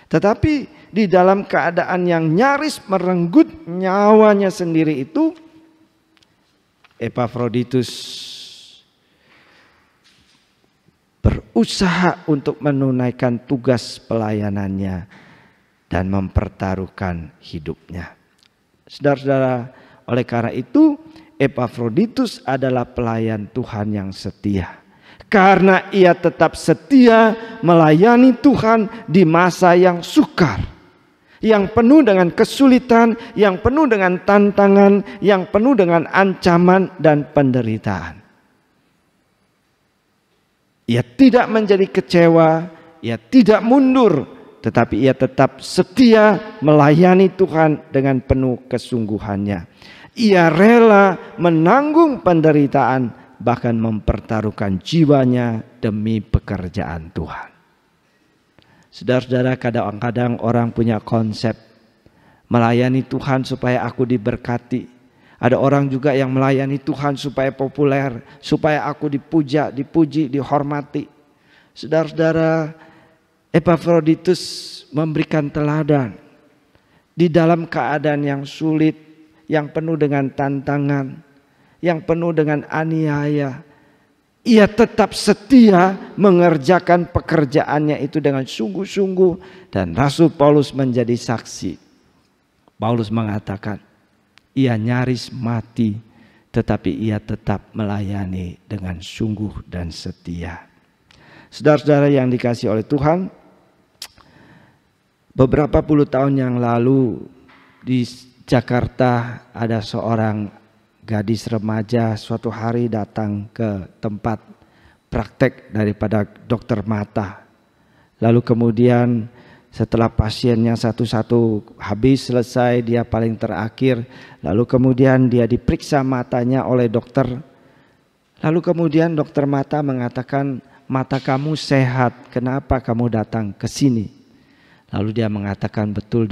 Speaker 4: Tetapi di dalam keadaan yang nyaris merenggut nyawanya sendiri itu, Epafroditus berusaha untuk menunaikan tugas pelayanannya dan mempertaruhkan hidupnya. Saudara-saudara, oleh karena itu Epafroditus adalah pelayan Tuhan yang setia. Karena ia tetap setia melayani Tuhan di masa yang sukar, yang penuh dengan kesulitan, yang penuh dengan tantangan, yang penuh dengan ancaman dan penderitaan. Ia tidak menjadi kecewa, ia tidak mundur, tetapi ia tetap setia melayani Tuhan dengan penuh kesungguhannya. Ia rela menanggung penderitaan, bahkan mempertaruhkan jiwanya demi pekerjaan Tuhan. Saudara-saudara, kadang-kadang orang punya konsep melayani Tuhan supaya aku diberkati. Ada orang juga yang melayani Tuhan supaya populer, supaya aku dipuja, dipuji, dihormati. Saudara-saudara, Epafroditus memberikan teladan di dalam keadaan yang sulit, yang penuh dengan tantangan, yang penuh dengan aniaya. Ia tetap setia mengerjakan pekerjaannya itu dengan sungguh-sungguh, dan Rasul Paulus menjadi saksi. Paulus mengatakan, ia nyaris mati tetapi ia tetap melayani dengan sungguh dan setia. Saudara-saudara yang dikasihi oleh Tuhan, beberapa puluh tahun yang lalu di Jakarta ada seorang gadis remaja suatu hari datang ke tempat praktek daripada dokter mata. Lalu kemudian setelah pasiennya satu-satu habis selesai, dia paling terakhir. Lalu kemudian dia diperiksa matanya oleh dokter. Lalu kemudian dokter mata mengatakan, mata kamu sehat, kenapa kamu datang ke sini? Lalu dia mengatakan, betul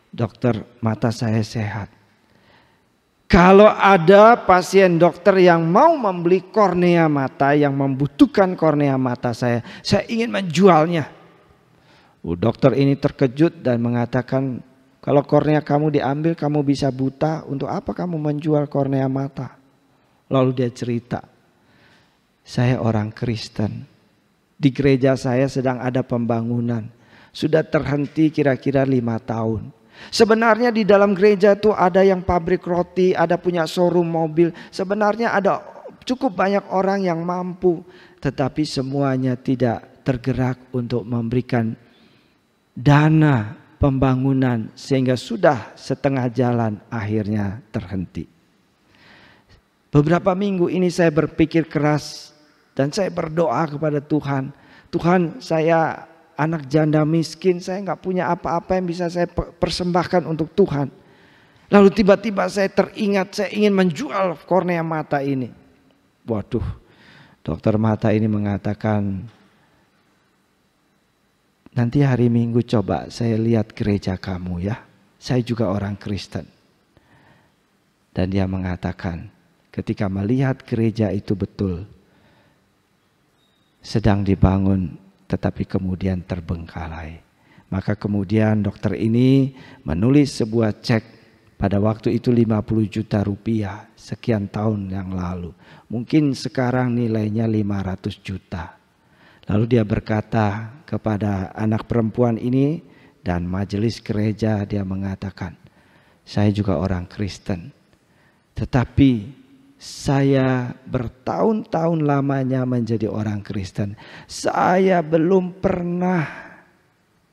Speaker 4: dokter, mata saya sehat. Kalau ada pasien dokter yang mau membeli kornea mata, yang membutuhkan kornea mata saya ingin menjualnya. Dokter ini terkejut dan mengatakan, kalau kornea kamu diambil kamu bisa buta, untuk apa kamu menjual kornea mata? Lalu dia cerita, saya orang Kristen, di gereja saya sedang ada pembangunan, sudah terhenti kira-kira 5 tahun. Sebenarnya di dalam gereja itu ada yang pabrik roti, ada punya showroom mobil. Sebenarnya ada cukup banyak orang yang mampu, tetapi semuanya tidak tergerak untuk memberikan dana pembangunan, sehingga sudah setengah jalan akhirnya terhenti. Beberapa minggu ini saya berpikir keras dan saya berdoa kepada Tuhan. Tuhan, saya anak janda miskin, saya nggak punya apa-apa yang bisa saya persembahkan untuk Tuhan. Lalu tiba-tiba saya teringat, saya ingin menjual kornea mata ini. Waduh, dokter mata ini mengatakan, nanti hari Minggu coba saya lihat gereja kamu ya. Saya juga orang Kristen. Dan dia mengatakan, ketika melihat gereja itu betul sedang dibangun, tetapi kemudian terbengkalai. Maka kemudian dokter ini menulis sebuah cek, pada waktu itu 50 juta rupiah, sekian tahun yang lalu. Mungkin sekarang nilainya 500 juta. Lalu dia berkata kepada anak perempuan ini dan majelis gereja, dia mengatakan, saya juga orang Kristen, tetapi saya bertahun-tahun lamanya menjadi orang Kristen. Saya belum pernah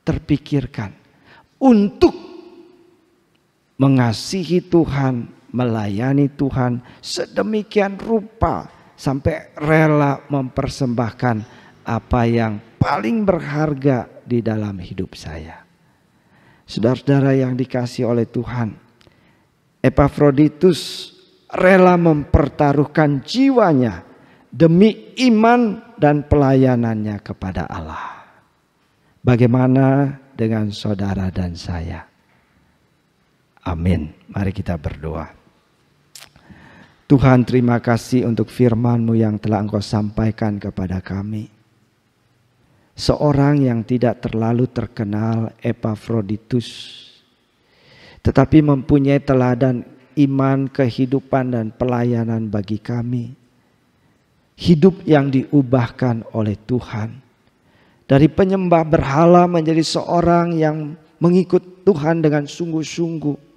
Speaker 4: terpikirkan untuk mengasihi Tuhan, melayani Tuhan sedemikian rupa sampai rela mempersembahkan apa yang paling berharga di dalam hidup saya. Saudara-saudara yang dikasihi oleh Tuhan, Epafroditus rela mempertaruhkan jiwanya demi iman dan pelayanannya kepada Allah. Bagaimana dengan saudara dan saya? Amin. Mari kita berdoa. Tuhan, terima kasih untuk firman-Mu yang telah Engkau sampaikan kepada kami. Seorang yang tidak terlalu terkenal, Epafroditus, tetapi mempunyai teladan iman, kehidupan dan pelayanan bagi kami. Hidup yang diubahkan oleh Tuhan. Dari penyembah berhala menjadi seorang yang mengikut Tuhan dengan sungguh-sungguh.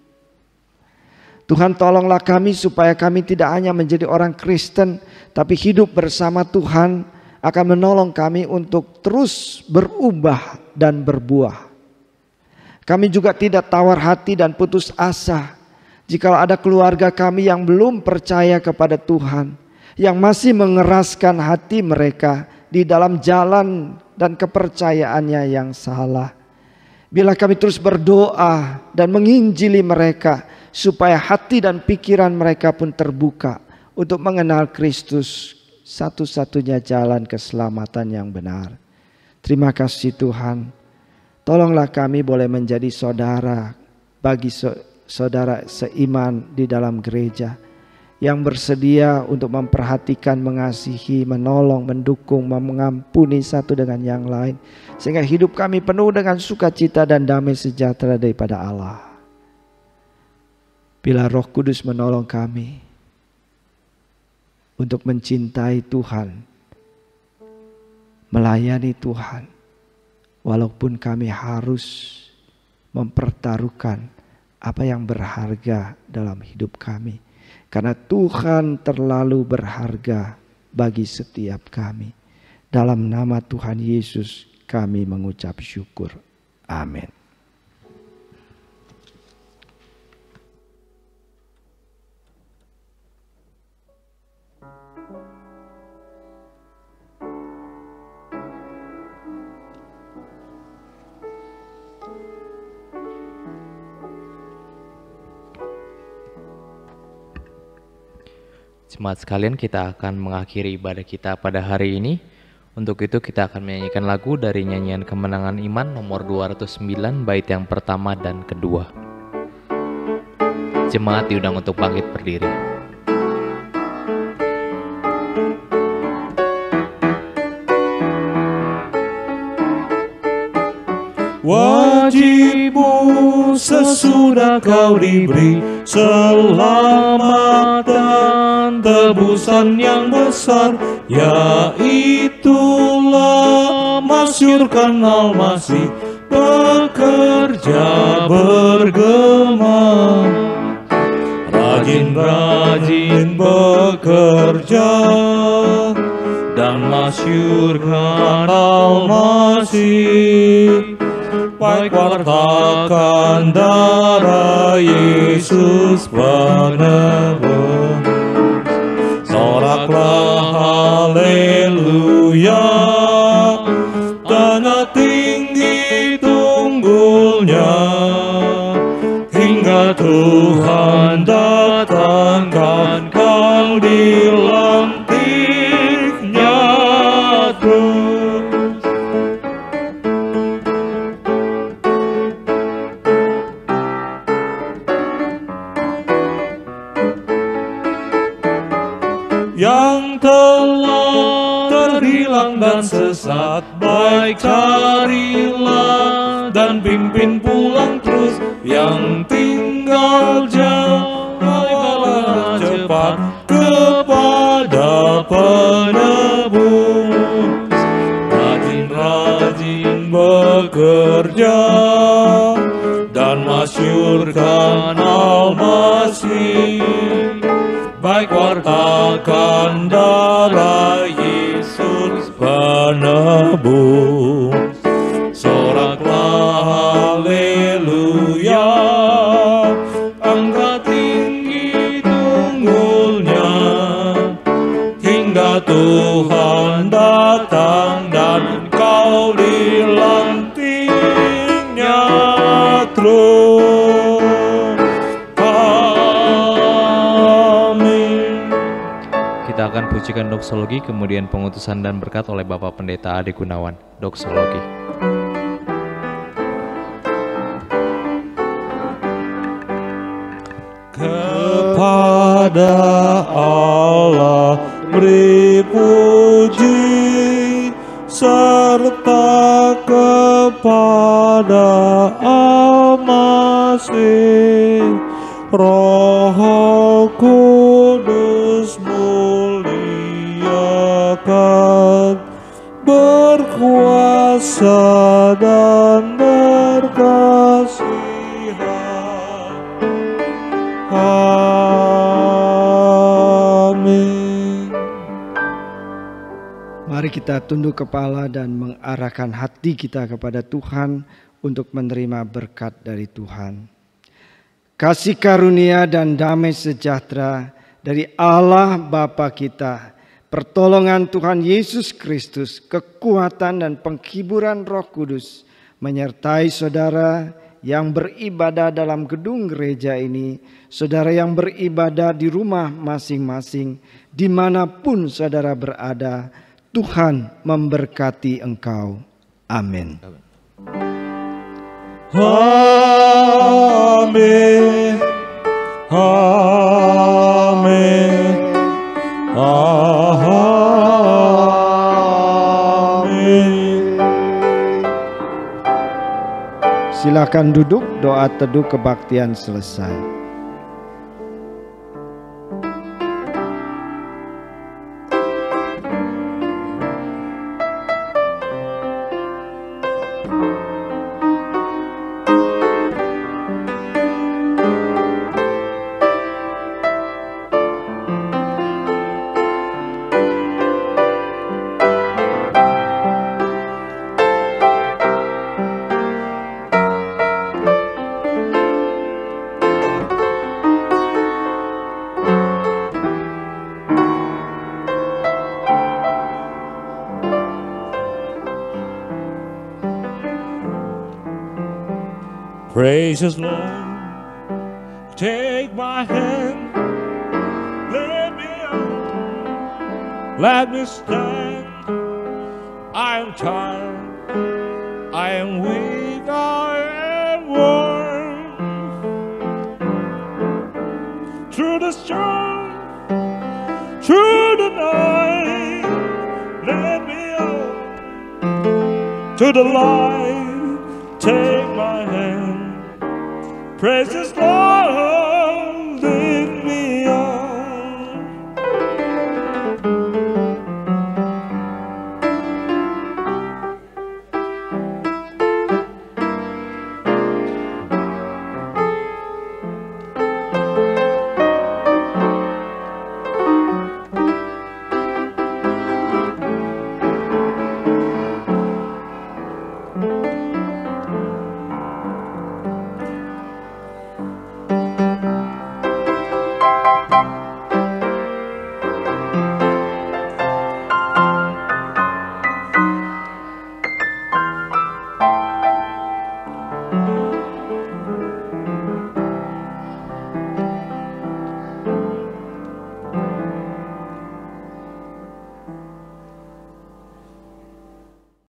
Speaker 4: Tuhan, tolonglah kami supaya kami tidak hanya menjadi orang Kristen, tapi hidup bersama Tuhan akan menolong kami untuk terus berubah dan berbuah. Kami juga tidak tawar hati dan putus asa jikalau ada keluarga kami yang belum percaya kepada Tuhan, yang masih mengeraskan hati mereka di dalam jalan dan kepercayaannya yang salah. Bila kami terus berdoa dan menginjili mereka, supaya hati dan pikiran mereka pun terbuka untuk mengenal Kristus, satu-satunya jalan keselamatan yang benar. Terima kasih Tuhan, Tolonglah kami boleh menjadi saudara bagi saudara seiman di dalam gereja, yang bersedia untuk memperhatikan, mengasihi, menolong, mendukung, mengampuni satu dengan yang lain, sehingga hidup kami penuh dengan sukacita dan damai sejahtera daripada Allah. Bila Roh Kudus menolong kami untuk mencintai Tuhan, melayani Tuhan, walaupun kami harus mempertaruhkan apa yang berharga dalam hidup kami. Karena Tuhan terlalu berharga bagi setiap kami. Dalam nama Tuhan Yesus kami mengucap syukur. Amin.
Speaker 1: Jemaat sekalian, kita akan mengakhiri ibadah kita pada hari ini. Untuk itu kita akan menyanyikan lagu dari nyanyian Kemenangan Iman nomor 209 bait yang pertama dan kedua. Jemaat diundang untuk bangkit berdiri.
Speaker 2: Wajibmu sesudah kau diberi selamat dan tebusan yang besar, yaitulah masyurkan Al-Masih bekerja bergema. Rajin-rajin bekerja dan masyurkan Al-Masih, baik wartakan darah Yesus penebus. Soraklah haleluya, tanah tinggi tunggulnya, hingga Tuhan datangkan kau dilantiknya terus. Yang telah terhilang dan sesat, baik carilah dan pimpin pulang terus. Yang tinggal jauh, bawalah cepat kepada penebus. Rajin-rajin bekerja dan masyurkan Al-Masih, baik wartakan darah Yesus penebus. Soraklah haleluya, angkat tinggi tunggulnya, hingga Tuhan datang dan kau dilantiknya terus.
Speaker 1: Kita akan pujikan doksologi, kemudian pengutusan dan berkat oleh Bapak Pendeta Ade Gunawan. Doksologi.
Speaker 2: Kepada Allah beri puji, serta kepada Al-Masih, Roh Kudus muliakan, berkuasa dan berkasihan. Amin.
Speaker 4: Mari kita tunduk kepala dan mengarahkan hati kita kepada Tuhan untuk menerima berkat dari Tuhan. Kasih karunia dan damai sejahtera dari Allah Bapa kita, pertolongan Tuhan Yesus Kristus, kekuatan dan penghiburan Roh Kudus menyertai saudara yang beribadah dalam gedung gereja ini, saudara yang beribadah di rumah masing-masing, dimanapun saudara berada. Tuhan memberkati engkau. Amin.
Speaker 2: Amin. Amin. Amin.
Speaker 4: Silakan duduk, doa teduh kebaktian selesai.
Speaker 2: Precious Lord, take my hand, let me on, let me stand. I am tired, I am weak, I am worn. Through the storm, through the night, let me on to the light. Take my hand. Precious Lord.